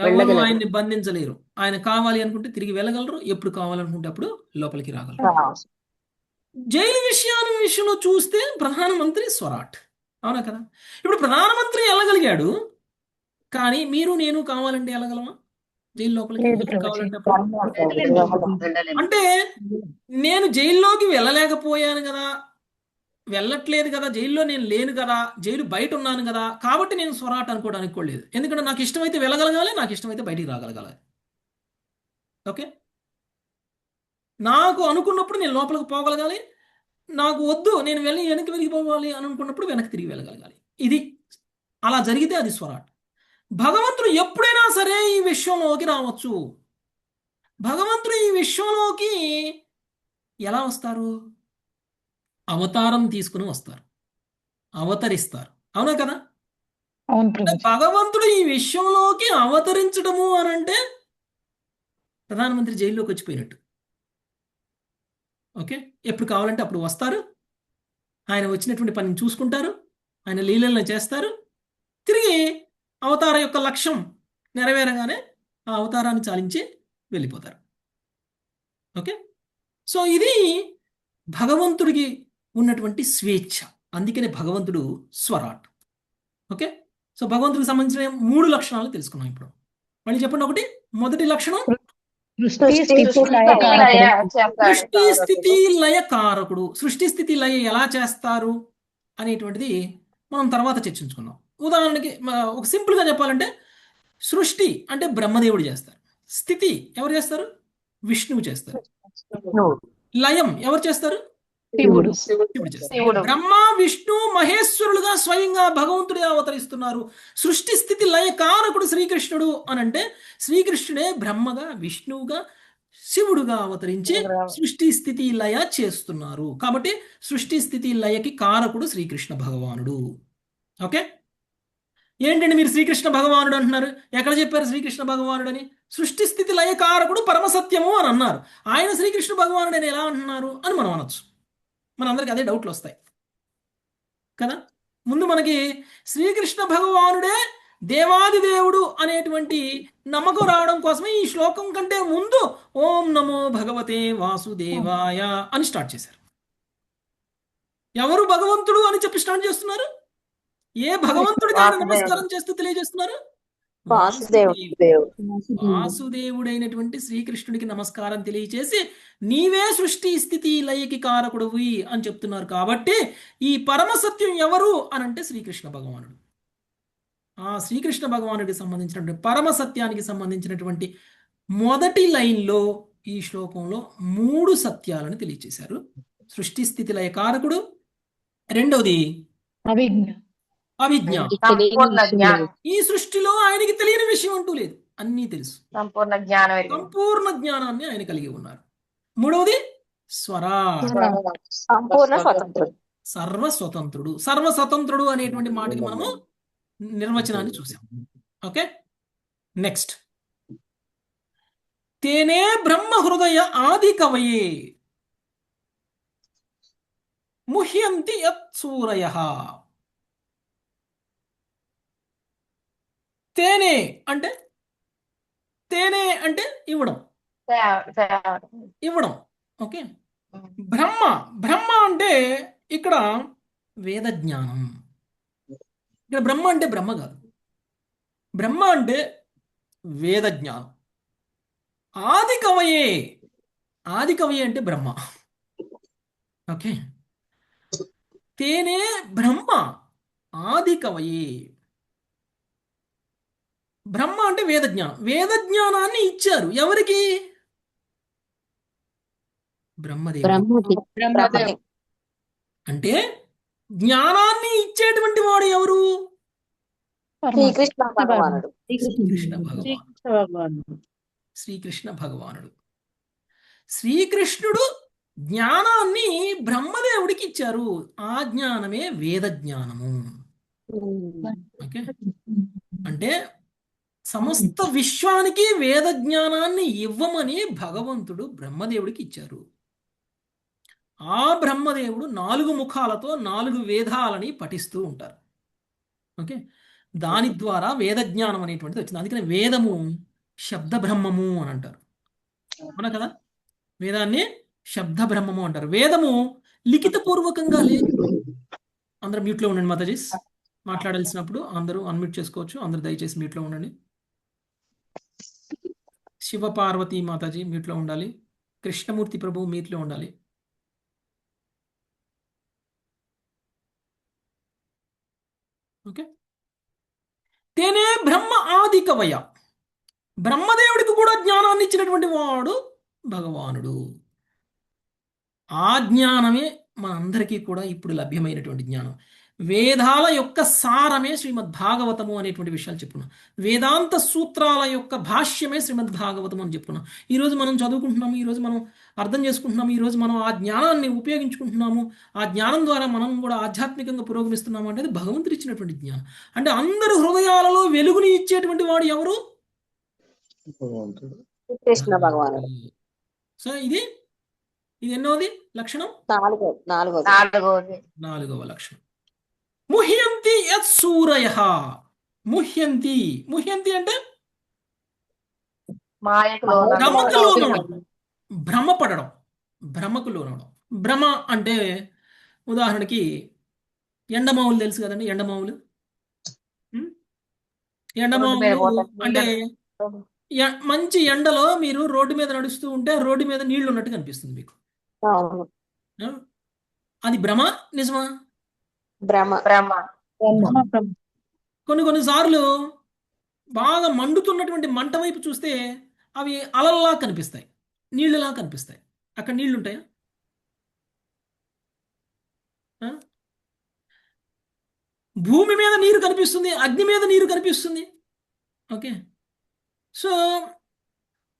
ఎవరు ఆయన్ని బంధించలేరు. ఆయన కావాలి అనుకుంటే తిరిగి వెళ్ళగలరు, ఎప్పుడు కావాలనుకుంటే అప్పుడు లోపలికి రాగలరు. జైలు విషయంలో చూస్తే ప్రధానమంత్రి స్వరాట్. అవునా కదా? ఇప్పుడు ప్రధానమంత్రి వెళ్ళగలిగాడు, కానీ మీరు నేను కావాలంటే వెళ్ళగలమా జైలు లోపలికి? కావాలంటే అంటే నేను జైల్లోకి వెళ్ళలేకపోయాను కదా వెళ్ళట్లేదు కదా, జైల్లో నేను లేను కదా, జైలు బయట ఉన్నాను కదా, కాబట్టి నేను స్వరాట్ అనుకోవడానికి కూడా లేదు. ఎందుకంటే నాకు ఇష్టమైతే వెళ్ళగలగాలి, నాకు ఇష్టమైతే బయటికి రాగలగాలి. ఓకే, నాకు అనుకున్నప్పుడు నేను లోపలికి పోగలగాలి, నాకు వద్దు నేను వెనక్కి వెళ్ళిపోవాలి అని అనుకున్నప్పుడు వెనక్కి తిరిగి వెళ్ళగలగాలి. ఇది అలా జరిగితే అది స్వరాట్. భగవంతుడు ఎప్పుడైనా సరే ఈ విశ్వంలోకి రావచ్చు. భగవంతుడు ఈ విశ్వంలోకి ఎలా వస్తారు? అవతారం తీసుకుని వస్తారు, అవతరిస్తారు. అవునా కదా? అవును అంటే ప్రభుజీ. భగవంతుడు ఈ విశ్వంలోకి అవతరించడము అని అంటే ప్రధానమంత్రి జైల్లోకి వచ్చిపోయినట్టు. ఓకే, ఎప్పుడు కావాలంటే అప్పుడు వస్తారు, ఆయన వచ్చినటువంటి పనిని చూసుకుంటారు, ఆయన లీలలను చేస్తారు, తిరిగి అవతార యొక్క లక్ష్యం నెరవేరగానే ఆ అవతారాన్ని చాలించి వెళ్ళిపోతారు. ఓకే, సో ఇది భగవంతుడికి ఉన్నటువంటి స్వేచ్ఛ. అందుకనే భగవంతుడు స్వరాట్. ఓకే, సో భగవంతుడికి సంబంధించిన 3 లక్షణాలు తెలుసుకున్నాం ఇప్పుడు. మళ్ళీ చెప్పండి. ఒకటి, మొదటి లక్షణం సృష్టి స్థితి లయకారకుడు. సృష్టి స్థితి లయ కారకుడు. సృష్టి స్థితి లయ ఎలా చేస్తారు అనేటువంటిది మనం తర్వాత చర్చించుకుందాం. ఉదాహరణకి ఒక సింపుల్గా చెప్పాలంటే, సృష్టి అంటే బ్రహ్మదేవుడు చేస్తారు, స్థితి ఎవరు చేస్తారు? విష్ణువు చేస్తారు, లయం ఎవరు చేస్తారు? శివుడు. శివుడు చేస్తారు. బ్రహ్మ విష్ణు మహేశ్వరులుగా స్వయంగా భగవంతుడే అవతరిస్తున్నారు. సృష్టి స్థితి లయ కారకుడు శ్రీకృష్ణుడు అని అంటే శ్రీకృష్ణుడే బ్రహ్మగా, విష్ణువుగా, శివుడుగా అవతరించి సృష్టి స్థితి లయ చేస్తున్నారు. కాబట్టి సృష్టి స్థితి లయకి కారకుడు శ్రీకృష్ణ భగవానుడు. ఓకే, ఏంటండి మీరు శ్రీకృష్ణ భగవానుడు అంటున్నారు? ఎక్కడ చెప్పారు శ్రీకృష్ణ భగవానుడు అని? సృష్టి స్థితి లయ కారకుడు పరమసత్యము అని అన్నారు. ఆయన శ్రీకృష్ణ భగవానుడు అని ఎలా అంటున్నారు అని మనం అనొచ్చు. మనందరికి అదే డౌట్లు వస్తాయి కదా. ముందు మనకి శ్రీకృష్ణ భగవానుడే దేవాది దేవుడు అనేటువంటి నమ్మకం రావడం కోసమే ఈ శ్లోకం కంటే ముందు ఓం నమో భగవతే వాసుదేవాయ అని స్టార్ట్ చేశారు. ఎవరు భగవంతుడు అని చెప్పి స్టార్ట్ చేస్తున్నారు? ఏ భగవంతుడికి ఆయన నమస్కారం చేస్తూ తెలియజేస్తున్నారు? వాసుదేవుడైనటువంటి శ్రీకృష్ణుడికి నమస్కారం తెలియచేసి నీవే సృష్టి స్థితి లయకి కారకుడువి అని చెప్తున్నారు. కాబట్టి ఈ పరమసత్యం ఎవరు అని అంటే శ్రీకృష్ణ భగవానుడు. ఆ శ్రీకృష్ణ భగవానుడికి సంబంధించినటువంటి పరమసత్యానికి సంబంధించినటువంటి మొదటి లైన్లో ఈ శ్లోకంలో 3 సత్యాలను తెలియచేశారు. సృష్టి స్థితి లయ కారకుడు, రెండవది అవిజ్ఞ. ఈ సృష్టిలో ఆయనకి తెలియని విషయం అంటూ లేదు, అన్నీ తెలుసు, సంపూర్ణ జ్ఞానాన్ని ఆయన కలిగి ఉన్నారు. మూడవది సర్వస్వతంత్రుడు. సర్వస్వతంత్రుడు అనేటువంటి మాటకి మనము నిర్వచనాన్ని చూసాం. ఓకే, నెక్స్ట్, తేనే బ్రహ్మ హృదయ ఆది కవయే ముహ్యంతి యత్ సూరయః. తేనే అంటే ఇవ్వడం, ఇవ్వడం. ఓకే, బ్రహ్మ అంటే ఇక్కడ వేద జ్ఞానం. ఇక్కడ బ్రహ్మ అంటే బ్రహ్మ కాదు, బ్రహ్మ అంటే వేద జ్ఞానం. ఆది కవయే, ఆది కవయే అంటే బ్రహ్మ. ఓకే, తేనే బ్రహ్మ ఆది కవయే. బ్రహ్మ అంటే వేద జ్ఞానం. వేద జ్ఞానాన్ని ఇచ్చారు ఎవరికి? బ్రహ్మదేవుడు. అంటే జ్ఞానాన్ని ఇచ్చేటువంటి వాడు ఎవరు? శ్రీకృష్ణ భగవానుడు. శ్రీకృష్ణ భగవానుడు. శ్రీకృష్ణుడు జ్ఞానాన్ని బ్రహ్మదేవుడికి ఇచ్చారు. ఆ జ్ఞానమే వేద జ్ఞానము. ఓకే, అంటే సమస్త విశ్వానికి వేద జ్ఞానాన్ని ఇవ్వమని భగవంతుడు బ్రహ్మదేవుడికి ఇచ్చారు. ఆ బ్రహ్మదేవుడు 4 ముఖాలతో 4 వేదాలని పఠిస్తూ ఉంటారు. ఓకే, దాని ద్వారా వేద జ్ఞానం అనేటువంటిది వచ్చింది. అందుకని వేదము శబ్ద బ్రహ్మము అని అంటారు. అవునా కదా? వేదాన్ని శబ్ద బ్రహ్మము అంటారు. వేదము లిఖితపూర్వకంగా లేదు. అందరూ మ్యూట్లో ఉండండి మాతాజీస్. మాట్లాడాల్సినప్పుడు అందరూ అన్మ్యూట్ చేసుకోవచ్చు. అందరూ దయచేసి మ్యూట్లో ఉండండి. శివపార్వతి మాతాజీ మ్యూట్లో ఉండాలి. కృష్ణమూర్తి ప్రభు మ్యూట్లో ఉండాలి. ఓకే. తేనే బ్రహ్మ ఆది కవయ, బ్రహ్మదేవుడికి కూడా జ్ఞానాన్ని ఇచ్చినటువంటి వాడు భగవానుడు. ఆ జ్ఞానమే మనందరికీ కూడా ఇప్పుడు లభ్యమైనటువంటి జ్ఞానం. వేదాల యొక్క సారమే శ్రీమద్ భాగవతము అనేటువంటి విషయాలు చెప్పుకున్నాం. వేదాంత సూత్రాల యొక్క భాష్యమే శ్రీమద్ భాగవతము అని చెప్పుకున్నాం. ఈరోజు మనం చదువుకుంటున్నాము, ఈరోజు మనం అర్థం చేసుకుంటున్నాము, ఈరోజు మనం ఆ జ్ఞానాన్ని ఉపయోగించుకుంటున్నాము. ఆ జ్ఞానం ద్వారా మనం కూడా ఆధ్యాత్మికంగా పురోగమిస్తున్నాము అంటే భగవంతుడు ఇచ్చినటువంటి జ్ఞానం. అంటే అందరి హృదయాలలో వెలుగుని ఇచ్చేటువంటి వాడు ఎవరు? కృష్ణ భగవానుడు. సో ఇది ఎన్నోది లక్షణం? నాలుగోది. నాలుగవ లక్షణం. ముహ్యంతి యత్ సూరయః. ముహ్యంతి అంటే మాయకు భ్రమకు లోనవడం. లోనవడం, భ్రమపడడం, భ్రమకు లోనవడం. భ్రమ అంటే ఉదాహరణకి ఎండమావులు తెలుసు కదండి, ఎండమావులు. ఎండమావులు అంటే మంచి ఎండలో మీరు రోడ్డు మీద నడుస్తూ ఉంటే రోడ్డు మీద నీళ్లు ఉన్నట్టు కనిపిస్తుంది మీకు. అది భ్రమ, నిజమా? బ్రహ్మ. కొన్ని సార్లు బాగా మండుతున్నటువంటి మంట వైపు చూస్తే అవి అలల్లా కనిపిస్తాయి, నీళ్ళలా కనిపిస్తాయి. అక్కడ నీళ్లు ఉంటాయా? భూమి మీద నీరు కనిపిస్తుంది, అగ్ని మీద నీరు కనిపిస్తుంది. ఓకే. సో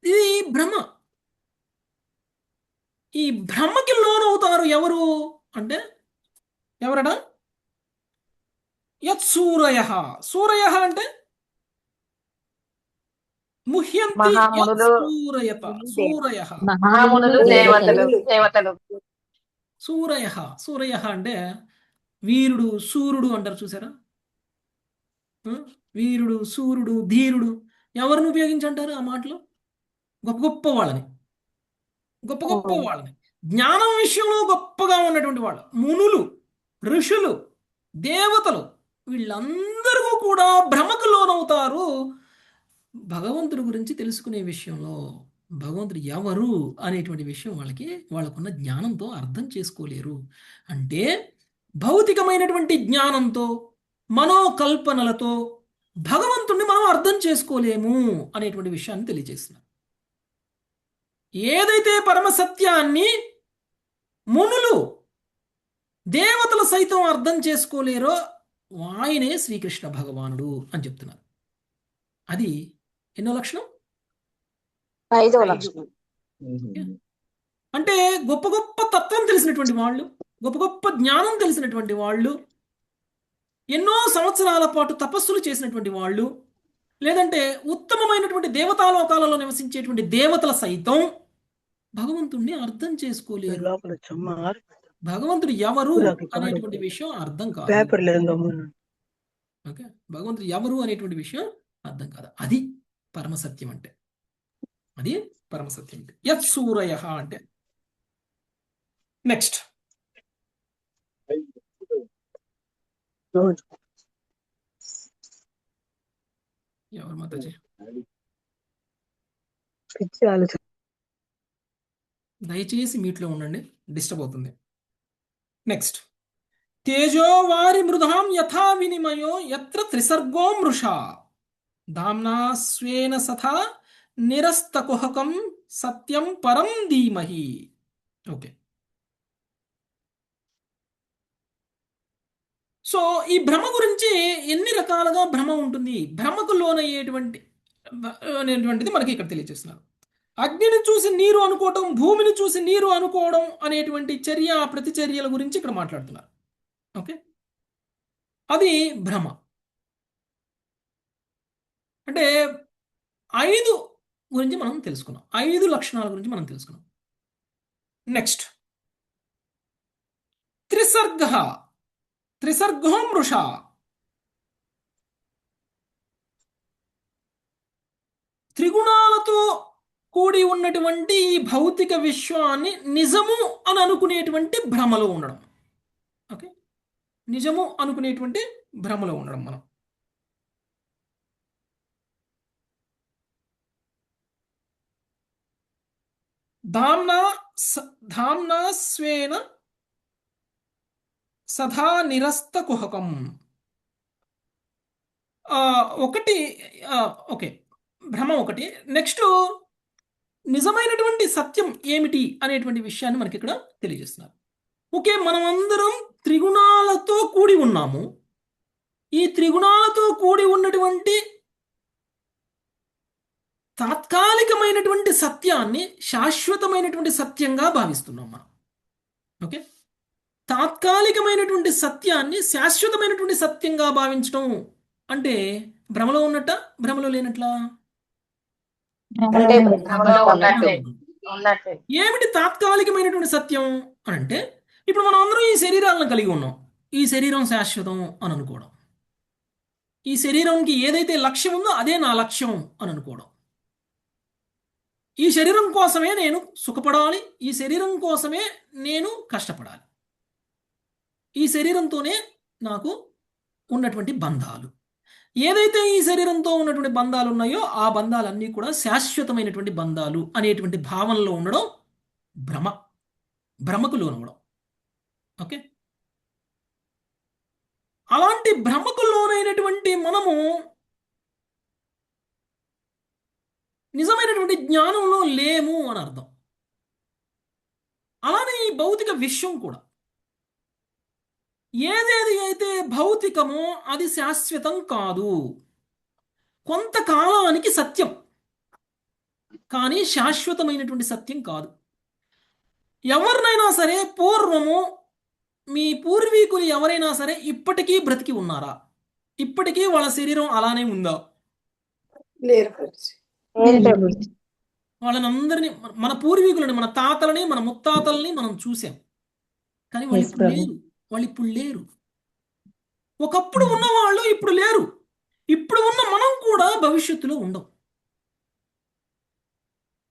ఇది భ్రమ. ఈ భ్రమకి లోనవుతారు ఎవరు అంటే ఎవరడా? యత్ సూరయః. సూరయః అంటే ముహ్యంతి యత్ సూరయత. సూరయః. మహామునులు, దేవతలు. సూరయః అంటే వీరుడు, సూర్యుడు అంటారు చూసారా? వీరుడు, సూర్యుడు, ధీరుడు ఎవరిని ఉపయోగించి అంటారు ఆ మాటలు? గొప్ప గొప్ప వాళ్ళని, జ్ఞానం విషయంలో గొప్పగా ఉన్నటువంటి వాళ్ళు, మునులు, ఋషులు, దేవతలు, వీళ్ళందరూ కూడా భ్రమకు లోనవుతారు భగవంతుడి గురించి తెలుసుకునే విషయంలో. భగవంతుడు ఎవరు అనేటువంటి విషయం వాళ్ళకున్న జ్ఞానంతో అర్థం చేసుకోలేరు. అంటే భౌతికమైనటువంటి జ్ఞానంతో, మనోకల్పనలతో భగవంతుడిని మనం అర్థం చేసుకోలేము అనేటువంటి విషయాన్ని తెలియజేస్తున్నారు. ఏదైతే పరమసత్యాన్ని మునులు, దేవతలు సైతం అర్థం చేసుకోలేరో ఆయనే శ్రీకృష్ణ భగవానుడు అని చెప్తున్నారు. అది ఎన్నో లక్షణం? 5వ లక్షణం. అంటే గొప్ప తత్వం తెలిసినటువంటి వాళ్ళు, గొప్ప జ్ఞానం తెలిసినటువంటి వాళ్ళు, ఎన్నో సంవత్సరాల పాటు తపస్సులు చేసినటువంటి వాళ్ళు, లేదంటే ఉత్తమమైనటువంటి దేవతాలోకాలలో నివసించేటువంటి దేవతల సైతం భగవంతుణ్ణి అర్థం చేసుకోలేరు. భగవంతుడు ఎవరు అనేటువంటి విషయం అర్థం కాదు. ఓకే, భగవంతుడు ఎవరు అనేటువంటి విషయం అర్థం కాదు. అది పరమసత్యం అంటే. అది పరమసత్యం అంటే యత్ సూరయః అంటే. నెక్స్ట్ ఎవరు మాతాజీ? దయచేసి మీట్లో ఉండండి, డిస్టర్బ్ అవుతుంది. నెక్స్ట్ తేజో వారి మృధాం యథా వినిమయో యత్ర త్రిసర్గో మృషా దామ్నా స్వేన సథా నిరస్తకుహకం సత్యం పరం ధీమహి. ఓకే. సో ఈ భ్రమ గురించి ఎన్ని రకాలుగా భ్రమ ఉంటుంది, భ్రమకు లోనయ్యేటువంటిది మనకి ఇక్కడ తెలియజేస్తున్నారు. అగ్నిని చూసి నీరు అనుకోవటం, భూమిని చూసి నీరు అనుకోవడం అనేటువంటి చర్య ప్రతిచర్యల గురించి ఇక్కడ మాట్లాడుతున్నారు. ఓకే, అది భ్రమ. అంటే 5 గురించి మనం తెలుసుకున్నాం, 5 లక్షణాల గురించి మనం తెలుసుకున్నాం. నెక్స్ట్ త్రిసర్గో మృషా. త్రిగుణాలతో కూడి ఉన్నటువంటి ఈ భౌతిక విశ్వాన్ని నిజము అని అనుకునేటువంటి భ్రమలో ఉండడం. ఓకే, నిజము అనుకునేటువంటి భ్రమలో ఉండడం మనం. ధామ్నా స్వేన సదా నిరస్త కుహకం. ఆ, ఒకటి ఓకే, భ్రమ ఒకటి. నెక్స్ట్ నిజమైనటువంటి సత్యం ఏమిటి అనేటువంటి విషయాన్ని మనకి ఇక్కడ తెలియజేస్తున్నారు. ఓకే, మనమందరం త్రిగుణాలతో కూడి ఉన్నాము. ఈ త్రిగుణాలతో కూడి ఉన్నటువంటి తాత్కాలికమైనటువంటి సత్యాన్ని శాశ్వతమైనటువంటి సత్యంగా భావిస్తున్నాం మనం. ఓకే, తాత్కాలికమైనటువంటి సత్యాన్ని శాశ్వతమైనటువంటి సత్యంగా భావించడం అంటే భ్రమలో ఉన్నట్ట, భ్రమలో లేనట్లా? అంటే భ్రమలో భ్రమలో ఉన్నట్టే ఉన్నట్టే. ఏమిటి తాత్కాలికమైనటువంటి సత్యం అని అంటే, ఇప్పుడు మనం అందరం ఈ శరీరాలను కలిగి ఉన్నాం. ఈ శరీరం శాశ్వతం అని అనుకోవడం, ఈ శరీరంకి ఏదైతే లక్ష్యం ఉందో అదే నా లక్ష్యం అని అనుకోవడం, ఈ శరీరం కోసమే నేను సుఖపడాలి, ఈ శరీరం కోసమే నేను కష్టపడాలి, ఈ శరీరంతోనే నాకు ఉన్నటువంటి బంధాలు, ఏదైతే ఈ శరీరంతో ఉన్నటువంటి బంధాలు ఉన్నాయో ఆ బంధాలన్నీ కూడా శాశ్వతమైనటువంటి బంధాలు అనేటువంటి భావనలో ఉండడం భ్రమకు లోనవడం. ఓకే, అలాంటి భ్రమకు లోనైనటువంటి మనము నిజమైనటువంటి జ్ఞానంలో లేము అని అర్థం. అలానే ఈ భౌతిక విశ్వం కూడా, ఏదేది అయితే భౌతికమో అది శాశ్వతం కాదు, కొంతకాలానికి సత్యం, కానీ శాశ్వతమైనటువంటి సత్యం కాదు. ఎవరినైనా సరే పూర్వము మీ పూర్వీకులు ఎవరైనా సరే ఇప్పటికీ బ్రతికి ఉన్నారా? ఇప్పటికీ వాళ్ళ శరీరం అలానే ఉందా? లేరు ప్రభుజీ. లేదు ప్రభుజీ. వాళ్ళని అందరినీ, మన పూర్వీకులని, మన తాతలని, మన ముత్తాతల్ని మనం చూసాం, కానీ వాళ్ళు Yes, ఇప్పుడు ప్రభు. లేరు. వాళ్ళు ఇప్పుడు లేరు. ఒకప్పుడు ఉన్నవాళ్ళు ఇప్పుడు లేరు. ఇప్పుడు ఉన్న మనం కూడా భవిష్యత్తులో ఉండం.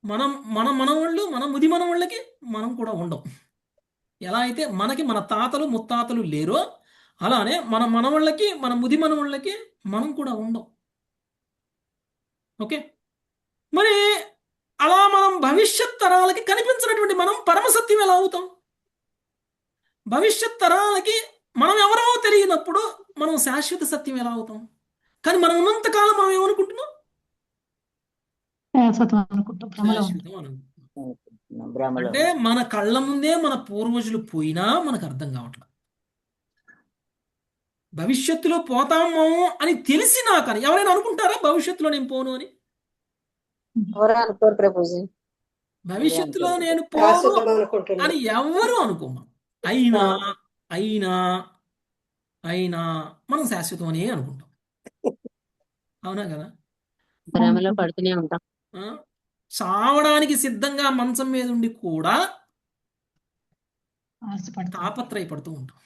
మన మనవాళ్ళు, మన ముది మనవాళ్ళకి మనం కూడా ఉండం. ఎలా అయితే మనకి మన తాతలు ముత్తాతలు లేరో అలానే మన మనవాళ్ళకి, మన ముది మనవాళ్ళకి మనం కూడా ఉండం. ఓకే, మరి అలా మనం భవిష్యత్ తరాలకి కనిపించినటువంటి మనం పరమసత్యం ఎలా అవుతాం? భవిష్యత్ తరాలకి మనం ఎవరో తెలియనప్పుడు మనం శాశ్వత సత్యం ఎలా అవుతాం? కానీ మనం ఉన్నంతకాలం మనం ఏమనుకుంటున్నాం? శాశ్వతం అనుకుంటాం, భ్రమలో ఉంటాం. శాశ్వతం అని అనుకుంటున్నాం. భ్రమలో అంటే మన కళ్ళ ముందే మన పూర్వజులు పోయినా మనకు అర్థం కావట్లేదు. భవిష్యత్తులో పోతాము అని తెలిసినా కానీ ఎవరైనా అనుకుంటారా భవిష్యత్తులో నేను పోను అని? ఎవరు అనుకోరు ప్రభుజీ. భవిష్యత్తులో నేను పోను శాశ్వతం అనుకుంటున్నాను. అని ఎవరు అనుకోము. అయినా అయినా అయినా మనం శాశ్వతం అనే అనుకుంటాం. అవునా కదా? భ్రమలో పడుతూనే ఉంటాం. ఆ? చావడానికి సిద్ధంగా మంచం మీద ఉండి కూడా ఆశపడతాం. తాపత్రయపడుతూ ఉంటాం.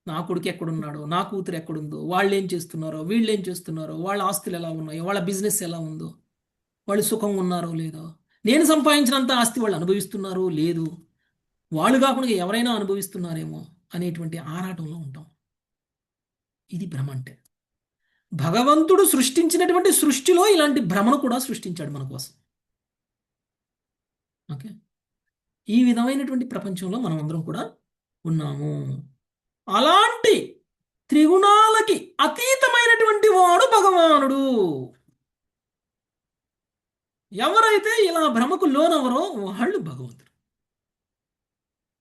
నా కొడుకు ఎక్కడున్నాడో, నా కూతురు ఎక్కడుందో, వాళ్ళు ఏం చేస్తున్నారో, వీళ్ళు ఏం చేస్తున్నారో, వాళ్ళ ఆస్తులు ఎలా ఉన్నాయో, వాళ్ళ బిజినెస్ ఎలా ఉందో, వాళ్ళు సుఖంగా ఉన్నారో లేదో, నేను సంపాదించినంత ఆస్తి వాళ్ళు అనుభవిస్తున్నారో లేదు, వాళ్ళు కాకుండా ఎవరైనా అనుభవిస్తున్నారేమో అనేటువంటి ఆరాటంలో ఉంటాం. ఇది భ్రమ అంటే. భగవంతుడు సృష్టించినటువంటి సృష్టిలో ఇలాంటి భ్రమను కూడా సృష్టించాడు మన కోసం. ఓకే, ఈ విధమైనటువంటి ప్రపంచంలో మనం అందరం కూడా ఉన్నాము. అలాంటి త్రిగుణాలకి అతీతమైనటువంటి వాడు భగవానుడు. ఎవరైతే ఇలా భ్రమకు లోనవరో వాళ్ళు భగవంతుడు.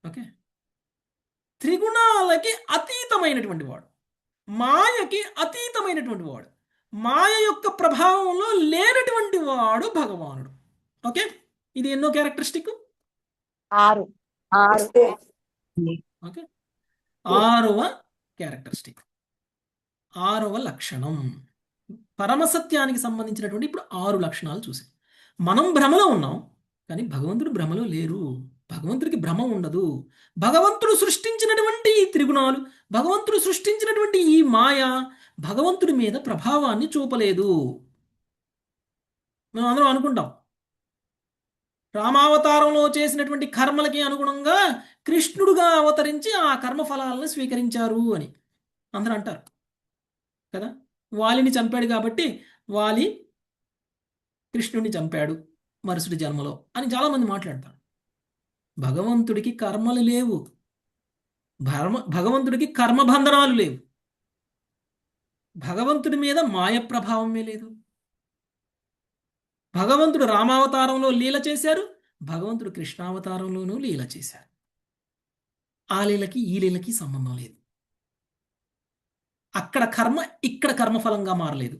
ఓకే, త్రిగుణాలకి అతీతమైనటువంటి వాడు, మాయకి అతీతమైనటువంటి వాడు, మాయ యొక్క ప్రభావంలో లేనటువంటి వాడు భగవానుడు. ఓకే, ఇది ఎన్నో క్యారెక్టరిస్టిక్? 6. ఓకే, 6వ క్యారెక్టరిస్టిక్, 6వ లక్షణం. పరమసత్యానికి సంబంధించినటువంటి ఇప్పుడు 6 లక్షణాలు చూసాం. మనం భ్రమలో ఉన్నాం, కానీ భగవంతుడు భ్రమలో లేరు. భగవంతుడికి భ్రమ ఉండదు. భగవంతుడు సృష్టించినటువంటి ఈ త్రిగుణాలు, భగవంతుడు సృష్టించినటువంటి ఈ మాయ భగవంతుడి మీద ప్రభావాన్ని చూపలేదు. మనం అందరం అనుకుంటాం రామావతారంలో చేసినటువంటి కర్మలకి అనుగుణంగా కృష్ణుడుగా అవతరించి ఆ కర్మఫలాలను స్వీకరించారు అని అందరూ అంటారు కదా. వాలిని చంపాడు కాబట్టి వాలి కృష్ణుడిని చంపాడు మరుసటి జన్మలో అని చాలామంది మాట్లాడతారు. భగవంతుడికి కర్మలు లేవు, భగవంతుడికి కర్మబంధనాలు లేవు. భగవంతుడి మీద మాయ ప్రభావమే లేదు. భగవంతుడు రామావతారంలో లీల చేశారు, భగవంతుడు కృష్ణావతారంలోనూ లీల చేశారు. ఆ లీలకి ఈ లీలకి సంబంధం లేదు. అక్కడ కర్మ ఇక్కడ కర్మఫలంగా మారలేదు.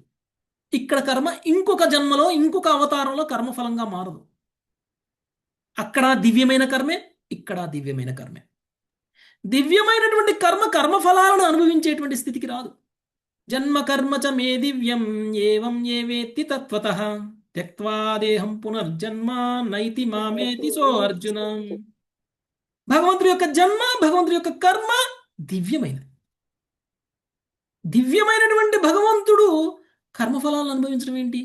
ఇక్కడ కర్మ ఇంకొక జన్మలో ఇంకొక అవతారంలో కర్మఫలంగా మారదు. అక్కడ దివ్యమైన కర్మే, ఇక్కడ దివ్యమైన కర్మే. దివ్యమైనటువంటి కర్మ కర్మఫలాలను అనుభవించేటువంటి స్థితికి రాదు. జన్మ కర్మ చ మే దివ్యం ఏవం ఏ వేత్తి తత్వతః త్యక్త్వా దేహం పునర్జన్మ నైతి మామేతి సో అర్జున. భగవంతుడి యొక్క జన్మ, భగవంతుడి యొక్క కర్మ దివ్యమైనది. దివ్యమైనటువంటి భగవంతుడు కర్మఫలాలను అనుభవించడం ఏంటి?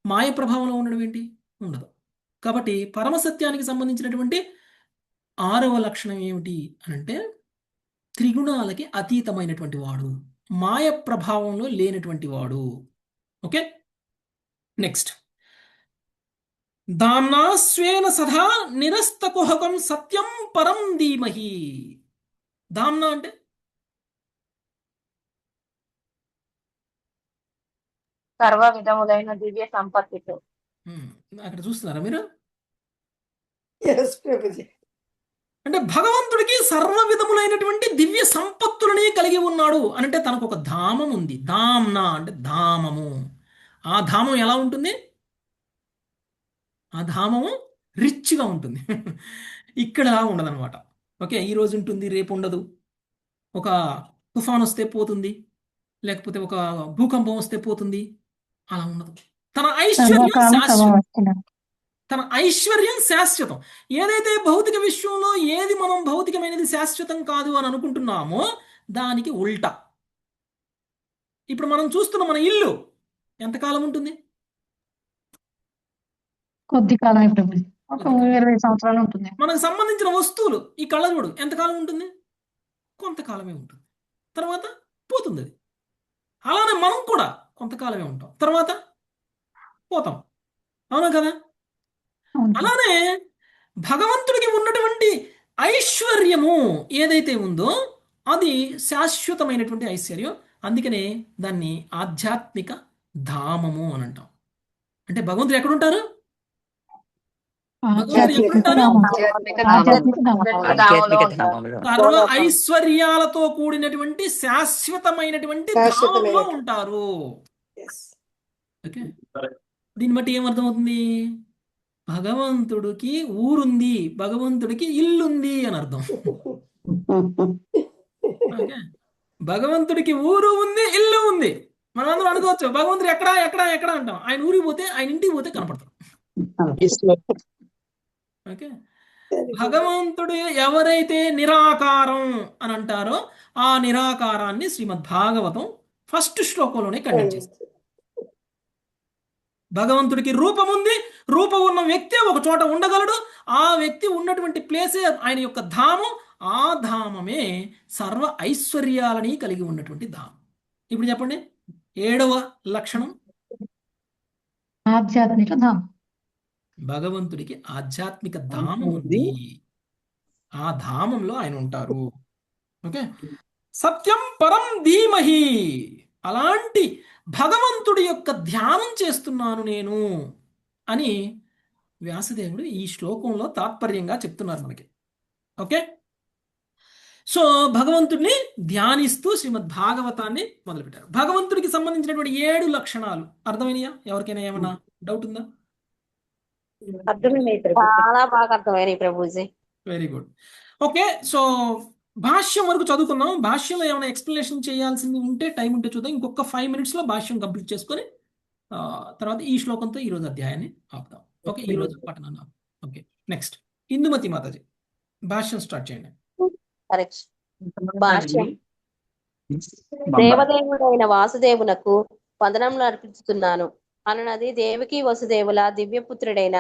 మాయ ప్రభావంలో ఉండడం ఏంటి? ఉండదు. కాబట్టి పరమసత్యానికి సంబంధించినటువంటి 6వ లక్షణం ఏమిటి అనంటే త్రిగుణాలకి అతీతమైనటువంటి వాడు, మాయ ప్రభావంలో లేనటువంటి వాడు. Okay, next. దామ్నా స్వేన సదా నిరస్తకుహకం సత్యం పరం ధీమహి. దామ్నా అంటే సర్వ విధములైన దివ్య సంపత్తితో. అక్కడ చూస్తున్నారా మీరు? ఎస్ ప్రభుజీ. అంటే భగవంతుడికి సర్వ విధములైనటువంటి దివ్య సంపత్తులని కలిగి ఉన్నాడు అంటే తనకు ఒక ధామం ఉంది. దామ్నా అంటే ధామము. ఆ ధామం ఎలా ఉంటుంది? ఆ ధామము రిచ్గా ఉంటుంది. ఇక్కడ ఉండదన్నమాట. ఓకే, ఈ రోజు ఉంటుంది, రేపు ఉండదు. ఒక తుఫాన్ వస్తే పోతుంది, లేకపోతే ఒక భూకంపం వస్తే పోతుంది. అలా ఉండదు. తన ఐశ్వర్యం శాశ్వతం. తన ఐశ్వర్యం శాశ్వతం. ఏదైతే భౌతిక విశ్వంలో ఏది మనం భౌతికమైనది శాశ్వతం కాదు అని అనుకుంటున్నామో దానికి ఉల్టా. ఇప్పుడు మనం చూస్తున్న మన ఇల్లు ఎంతకాలం ఉంటుంది? కొద్ది కాలమే ప్రభుజీ, ఒక 20 సంవత్సరాలు ఉంటుంది. మనకు సంబంధించిన వస్తువులు, ఈ కళ్ళజోడు ఎంతకాలం ఉంటుంది? కొంతకాలమే ఉంటుంది, తర్వాత పోతుంది అది. అలానే మనం కూడా కొంతకాలమే ఉంటాం, తర్వాత పోతాం. అవునా కదా? అలానే భగవంతుడికి ఉన్నటువంటి ఐశ్వర్యము ఏదైతే ఉందో అది శాశ్వతమైనటువంటి ఐశ్వర్యం. అందుకనే దాన్ని ఆధ్యాత్మిక ధామము అని అంటాం. అంటే భగవంతుడు ఎక్కడుంటారు? సర్వ ఐశ్వర్యాలతో కూడినటువంటి శాశ్వతమైనటువంటి ధామంలో ఉంటారు. ఓకే, దీన్ని బట్టి ఏమర్థమవుతుంది? భగవంతుడికి ఊరుంది, భగవంతుడికి ఇల్లుంది అని అర్థం. ఓకే, భగవంతుడికి ఊరు ఉంది, ఇల్లు ఉంది. మనం అందరం అనుకోవచ్చు భగవంతుడు ఎక్కడా ఎక్కడా ఎక్కడ అంటాం. ఆయన ఊరికి పోతే, ఆయన ఇంటికి పోతే కనపడతాం. ఓకే, భగవంతుడు ఎవరైతే నిరాకారం అని అంటారో ఆ నిరాకారాన్ని శ్రీమద్ భాగవతం 1st శ్లోకంలోనే ఖండన చేస్తుంది. భగవంతుడికి రూపం ఉంది, రూపం ఉన్న వ్యక్తి ఒక చోట ఉండగలడు. ఆ వ్యక్తి ఉన్నటువంటి ప్లేసే ఆయన యొక్క ధామం. ఆ ధామమే సర్వ ఐశ్వర్యాలని కలిగి ఉన్నటువంటి ధామం. ఇప్పుడు చెప్పండి, 7వ లక్షణం ఆధ్యాత్మిక ధామం. భగవంతుడికి ఆధ్యాత్మిక ధామం ఉంది, ఆ ధామంలో ఆయన ఉంటారు. ఓకే, సత్యం పరం ధీమహి. అలాంటి భగవంతుడి యొక్క ధ్యానం చేస్తున్నాను నేను అని వ్యాసదేవుడు ఈ శ్లోకంలో తాత్పర్యంగా చెప్తున్నారు మనకి. ఓకే, సో భగవంతుడిని ధ్యానిస్తూ శ్రీమద్ భాగవతాన్ని మొదలుపెట్టారు. భగవంతుడికి సంబంధించినటువంటి 7 లక్షణాలు అర్థమైనయా? ఎవరికైనా ఏమన్నా డౌట్ ఉందా? అర్థమైనాయి చాలా బాగా అర్థమైనాయి Prabhuji. Very good. Okay, so భాష్యం వరకు చదువుకున్నాం. భాష్యంలో ఏమైనా ఎక్స్ప్లెనేషన్ చేయాల్సింది ఉంటే టైం ఉంటే చూద్దాం. ఇంకొక 5 minutesలో భాష్యం కంప్లీట్ చేసుకొని తర్వాత ఈ శ్లోకంతో ఈరోజు అధ్యాయాన్ని ఆపుదాం. ఓకే, ఈరోజు పఠనాన్ని ఆపుదాం. ఓకే, నెక్స్ట్ ఇందుమతి మాతాజీ భాష్యం స్టార్ట్ చేయండి. కరెక్ట్. భాష్యం. దేవదేవుడైన వాసుదేవునకు వందనములు అర్పించుతున్నాను అనునది దేవకి వసుదేవుల దివ్యపుత్రుడైన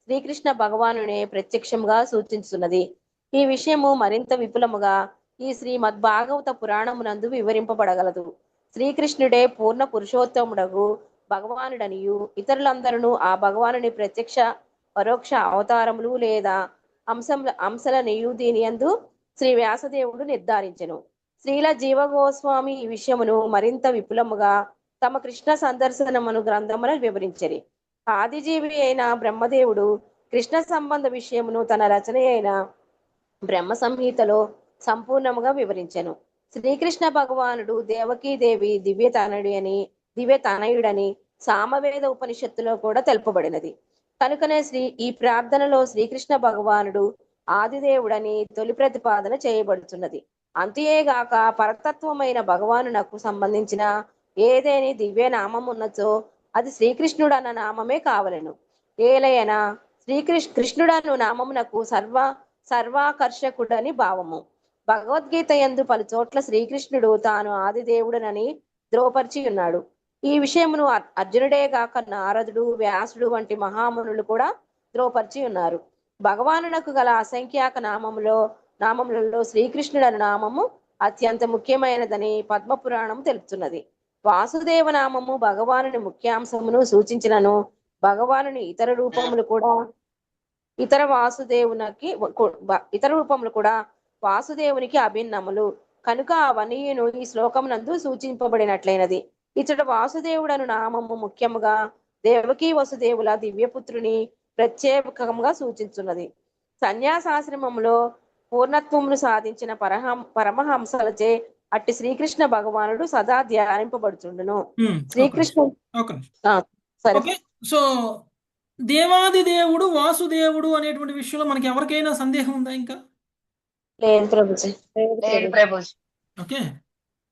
శ్రీకృష్ణ భగవానునే ప్రత్యక్షంగా సూచించున్నది. ఈ విషయము మరింత విపులముగా ఈ శ్రీమద్ భాగవత పురాణమునందు వివరింపబడగలదు. శ్రీకృష్ణుడే పూర్ణ పురుషోత్తముడగు భగవానుడనియు ఇతరులందరూ ఆ భగవానుని ప్రత్యక్ష పరోక్ష అవతారములు లేదా అంశలనియు దీని యందు శ్రీ వ్యాసదేవుడు నిర్ధారించెను. శ్రీల జీవగోస్వామి ఈ విషయమును మరింత విపులముగా తమ కృష్ణ సందర్శనమును గ్రంథమున వివరించరి. ఆదిజీవి అయిన బ్రహ్మదేవుడు కృష్ణ సంబంధ విషయమును తన రచన అయిన బ్రహ్మ సంహితలో సంపూర్ణముగా వివరించెను. శ్రీకృష్ణ భగవానుడు దేవకీదేవి దివ్య తనయుడని సామవేద ఉపనిషత్తులో కూడా తెలుపబడినది. కనుకనే ఈ ప్రార్థనలో శ్రీకృష్ణ భగవానుడు ఆదిదేవుడని తొలి ప్రతిపాదన చేయబడుతున్నది. అంతేగాక పరతత్వమైన భగవానునకు సంబంధించిన ఏదేని దివ్య నామం ఉన్నచో అది శ్రీకృష్ణుడు అన్న నామమే కావలెను. ఏలయన కృష్ణుడను నామమునకు సర్వాకర్షకుడని భావము. భగవద్గీత యందు పలు చోట్ల శ్రీకృష్ణుడు తాను ఆదిదేవుడనని ధ్రువపరిచి ఉన్నాడు. ఈ విషయమును అర్జునుడే గాక నారదుడు, వ్యాసుడు వంటి మహామునులు కూడా ధ్రువపరిచి ఉన్నారు. భగవానునకు గల అసంఖ్యాక నామములలో శ్రీకృష్ణుడని నామము అత్యంత ముఖ్యమైనదని పద్మపురాణం తెలుపుతున్నది. వాసుదేవ నామము భగవానుని ముఖ్యాంశమును సూచించినను భగవానుని ఇతర రూపములు కూడా వాసుదేవునికి అభిన్నములు కనుక అవన్నీయును ఈ శ్లోకమునందు సూచింపబడినట్లయినది. ఇతడు వాసుదేవుడను నామము ముఖ్యముగా దేవకీ వసుదేవుల దివ్యపుత్రుని ప్రత్యేకంగా సూచించున్నది. సన్యాసాశ్రమములో పూర్ణత్వమును సాధించిన పరమహంసలచే అట్టి శ్రీకృష్ణ భగవానుడు సదా ధ్యానింపబడుచుండును. శ్రీకృష్ణుడు సరే. సో దేవాది దేవుడు వాసుదేవుడు అనేటువంటి విషయంలో మనకి ఎవరికైనా సందేహం ఉందా? ఇంకా లేదు ప్రభుజీ. లేదు ప్రభుజీ. ఓకే.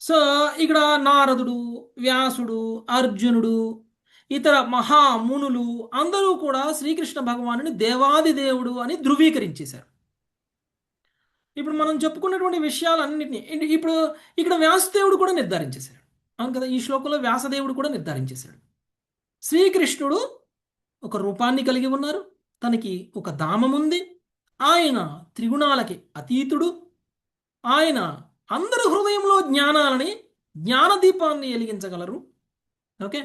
సో ఇక్కడ నారదుడు, వ్యాసుడు, అర్జునుడు, ఇతర మహామునులు అందరూ కూడా శ్రీకృష్ణ భగవానుని దేవాది దేవుడు అని ధృవీకరించేశారు. ఇప్పుడు మనం చెప్పుకున్నటువంటి విషయాలన్నింటినీ ఇప్పుడు ఇక్కడ వ్యాసదేవుడు కూడా నిర్ధారించేశాడు. అవును కదా, ఈ శ్లోకంలో వ్యాసదేవుడు కూడా నిర్ధారించేశాడు. శ్రీకృష్ణుడు ఒక రూపాన్ని కలిగి ఉన్నారు, తనకి ఒక ధామం ఉంది, ఆయన త్రిగుణాలకి అతీతుడు, ఆయన అందరి హృదయంలో జ్ఞానదీపాన్ని వెలిగించగలరు. ఓకే.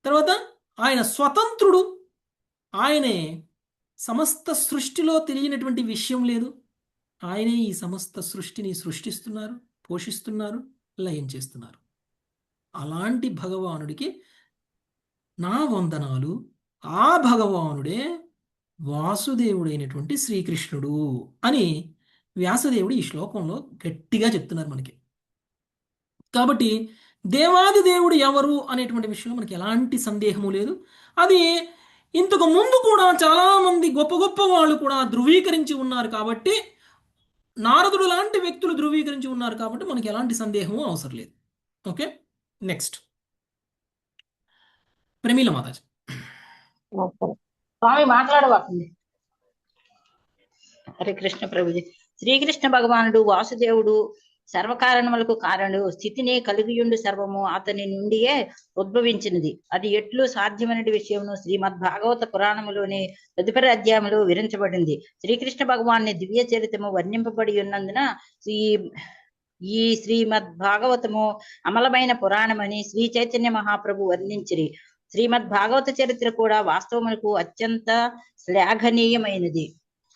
తర్వాత ఆయన స్వతంత్రుడు, ఆయనే సమస్త సృష్టిలో తెలియనటువంటి విషయం లేదు, ఆయనే ఈ సమస్త సృష్టిని సృష్టిస్తున్నారు, పోషిస్తున్నారు, లయం చేస్తున్నారు. అలాంటి భగవానుడికి నా వందనాలు. ఆ భగవానుడే వాసుదేవుడైనటువంటి శ్రీకృష్ణుడు అని వ్యాసదేవుడు ఈ శ్లోకంలో గట్టిగా చెప్తున్నారు మనకి. కాబట్టి దేవాది దేవుడు ఎవరు అనేటువంటి విషయంలో మనకి ఎలాంటి సందేహము లేదు. అది ఇంతకు ముందు కూడా చాలామంది గొప్ప గొప్ప వాళ్ళు కూడా ధృవీకరించి ఉన్నారు. కాబట్టి నారదుడు లాంటి వ్యక్తులు ధృవీకరించి ఉన్నారు కాబట్టి మనకి ఎలాంటి సందేహము అవసరం లేదు. ఓకే. నెక్స్ట్ ప్రమీల మాతాజీ. స్వామి మాట్లాడవాకండి. హరే కృష్ణ ప్రభుజీ. శ్రీకృష్ణ భగవానుడు వాసుదేవుడు సర్వకారణములకు కారణుడు. స్థితిని కలిగియుండు సర్వము అతని నుండియే ఉద్భవించినది. అది ఎట్లు సాధ్యమైన విషయమును శ్రీమద్ భాగవత పురాణములోని తదుపరి అధ్యాయంలో వివరించబడింది. శ్రీకృష్ణ భగవాన్ని దివ్య చరిత్రము వర్ణింపబడి ఉన్నందున ఈ శ్రీమద్ భాగవతము అమలమైన పురాణమని శ్రీ చైతన్య మహాప్రభు వర్ణించిరి. శ్రీమద్ భాగవత చరిత్ర కూడా వాస్తవములకు అత్యంత శ్లాఘనీయమైనది.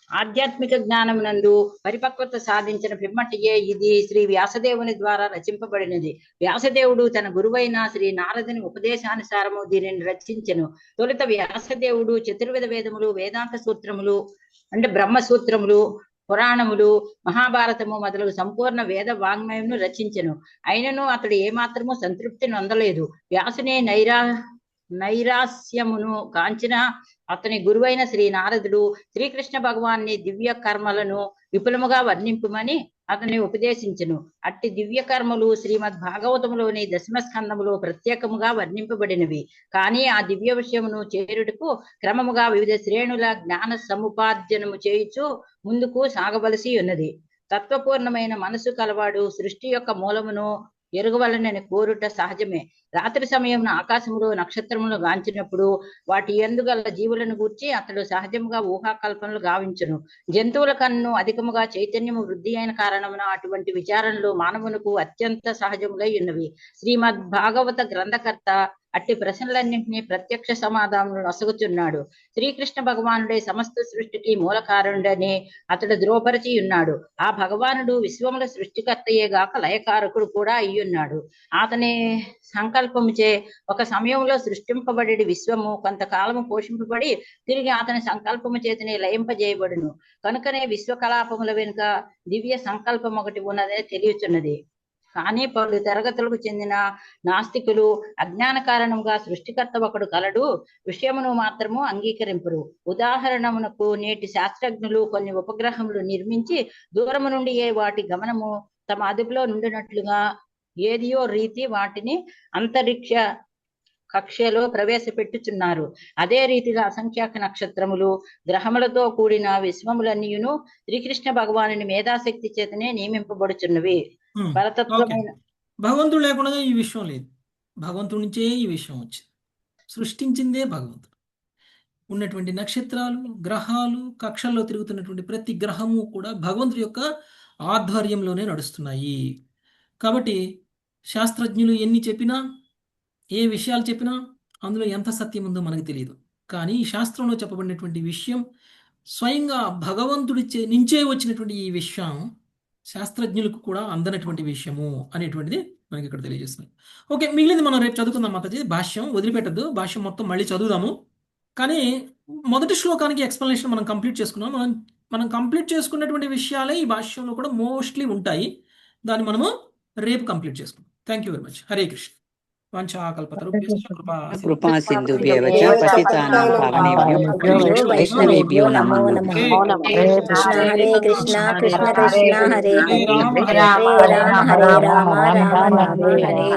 ఆధ్యాత్మిక జ్ఞానమునందు పరిపక్వత సాధించిన పిమ్మటియే ఇది శ్రీ వ్యాసదేవుని ద్వారా రచింపబడినది. వ్యాసదేవుడు తన గురువైన శ్రీ నారదుని ఉపదేశానుసారము దీనిని రచించెను. తొలుత వ్యాసదేవుడు చతుర్వేద వేదములు, వేదాంత సూత్రములు అంటే బ్రహ్మసూత్రములు, పురాణములు, మహాభారతము మొదలగు సంపూర్ణ వేద వాంగ్మయమును రచించెను. అయినను అతడు ఏమాత్రము సంతృప్తి నొందలేదు. వ్యాసుని నైరాస్యమును కాంచిన అతని గురువైన శ్రీ నారదుడు శ్రీకృష్ణ భగవాన్ని దివ్య కర్మలను విపులముగా వర్ణింపుమని అతన్ని ఉపదేశించెను. అట్టి దివ్య కర్మలు శ్రీమద్ భాగవతములోని దశమ స్కందములో ప్రత్యేకముగా వర్ణింపబడినవి. కానీ ఆ దివ్య విషయమును చేరుటకు క్రమముగా వివిధ శ్రేణుల జ్ఞాన సముపార్జనము చేయుచు ముందుకు సాగవలసి ఉన్నది. తత్వపూర్ణమైన మనసు కలవాడు సృష్టి యొక్క మూలమును ఎరుగవలనని కోరుట సహజమే. రాత్రి సమయంలో ఆకాశములో నక్షత్రములు గాంచినప్పుడు వాటి ఎందుగల జీవులను గూర్చి అతడు సహజముగా ఊహాకల్పనలు గావించును. జంతువుల కన్ను అధికముగా చైతన్యము వృద్ధి అయిన కారణమున అటువంటి విచారణలు మానవునకు అత్యంత సహజములై ఉన్నవి. శ్రీమద్ భాగవత గ్రంథకర్త అట్టి ప్రశ్నలన్నింటినీ ప్రత్యక్ష సమాధానం నొసగుచున్నాడు. శ్రీకృష్ణ భగవానుడే సమస్త సృష్టికి మూల కారణుడని అతడు ధృవపరిచి ఉన్నాడు. ఆ భగవానుడు విశ్వముల సృష్టికర్తయే గాక లయకారకుడు కూడా అయ్యున్నాడు. అతని సంకల్పముచే ఒక సమయంలో సృష్టింపబడి విశ్వము కొంతకాలము పోషింపబడి తిరిగి అతని సంకల్పము చేతనే లయింపజేయబడును. కనుకనే విశ్వకలాపముల వెనుక దివ్య సంకల్పం ఒకటి ఉన్నదని తెలియచున్నది. కానీ పలు తరగతులకు చెందిన నాస్తికులు అజ్ఞాన కారణంగా సృష్టికర్త ఒకడు కలడు విషయమును మాత్రము అంగీకరింపరు. ఉదాహరణమునకు నేటి శాస్త్రజ్ఞులు కొన్ని ఉపగ్రహములు నిర్మించి దూరము నుండి వాటి గమనము తమ అదుపులో నుండినట్లుగా ఏదియో రీతి వాటిని అంతరిక్ష కక్షలో ప్రవేశపెట్టుచున్నారు. అదే రీతిగా అసంఖ్యాక నక్షత్రములు గ్రహములతో కూడిన విశ్వములన్నీయును శ్రీకృష్ణ భగవానుని మేధాశక్తి చేతనే నియమింపబడుచున్నవి. పరతత్వమైన భగవంతుడు లేకుండా ఈ విషయం లేదు. భగవంతుడి నుంచే ఈ విషయం వచ్చింది. సృష్టించిందే భగవంతుడు. ఉన్నటువంటి నక్షత్రాలు, గ్రహాలు, కక్షల్లో తిరుగుతున్నటువంటి ప్రతి గ్రహము కూడా భగవంతుడి యొక్క ఆధ్వర్యంలోనే నడుస్తున్నాయి. కాబట్టి శాస్త్రజ్ఞులు ఎన్ని చెప్పినా, ఏ విషయాలు చెప్పినా అందులో ఎంత సత్యం ఉందో మనకు తెలియదు. కానీ ఈ శాస్త్రంలో చెప్పబడినటువంటి విషయం స్వయంగా భగవంతుడి నుంచే వచ్చినటువంటి ఈ విషయం శాస్త్రజ్ఞులకు కూడా అందనటువంటి విషయము అనేటువంటిది మనకి ఇక్కడ తెలియజేస్తుంది. ఓకే, మిగిలింది మనం రేపు చదువుకుందాం మాతాజీ. భాష్యం వదిలిపెట్టద్దు, భాష్యం మొత్తం మళ్ళీ చదువుదాము. కానీ మొదటి శ్లోకానికి ఎక్స్ప్లెనేషన్ మనం కంప్లీట్ చేసుకున్నాం. మనం కంప్లీట్ చేసుకున్నటువంటి విషయాలే ఈ భాష్యంలో కూడా మోస్ట్లీ ఉంటాయి. దాన్ని మనము రేపు కంప్లీట్ చేసుకుందాం. Thank you very much. Hare Krishna. వంచాకల్పతరుభ్యశ్చ కృపా సింధుభ్యేవ చ పతితానాం పావనేభ్యో వైష్ణవేభ్యో నమో నమః. హరే కృష్ణ కృష్ణ కృష్ణ హరే హరే హరే రామ హరే రామ రామ రామ హరే హరే.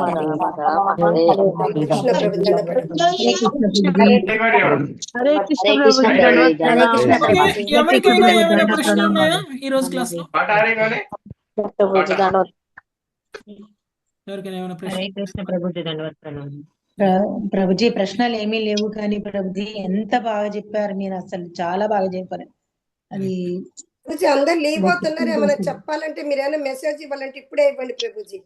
కృష్ణ ప్రభుజీ హరే కృష్ణ హరే కృష్ణ ప్రభుజీ. హరే కృష్ణ ప్రభుజీ. ఎవరికైనా ఏమైనా ప్రశ్నలు ఉన్నాయా ఈ రోజు క్లాస్ లో? ఎవరికైనా ఏమైనా ప్రశ్న? ప్రభుజీ ప్రశ్నలు ఏమీ లేవు కానీ ప్రభుజీ ఎంత బాగా చెప్పారు మీరు, అసలు చాలా బాగా చెప్పారు. అది ప్రభుజీ అందరు లీవ్ అవుతున్నారు. ఏమైనా చెప్పాలంటే మీరు ఏమైనా మెసేజ్ ఇవ్వాలంటే ఇప్పుడే ఇవ్వండి ప్రభుజీ.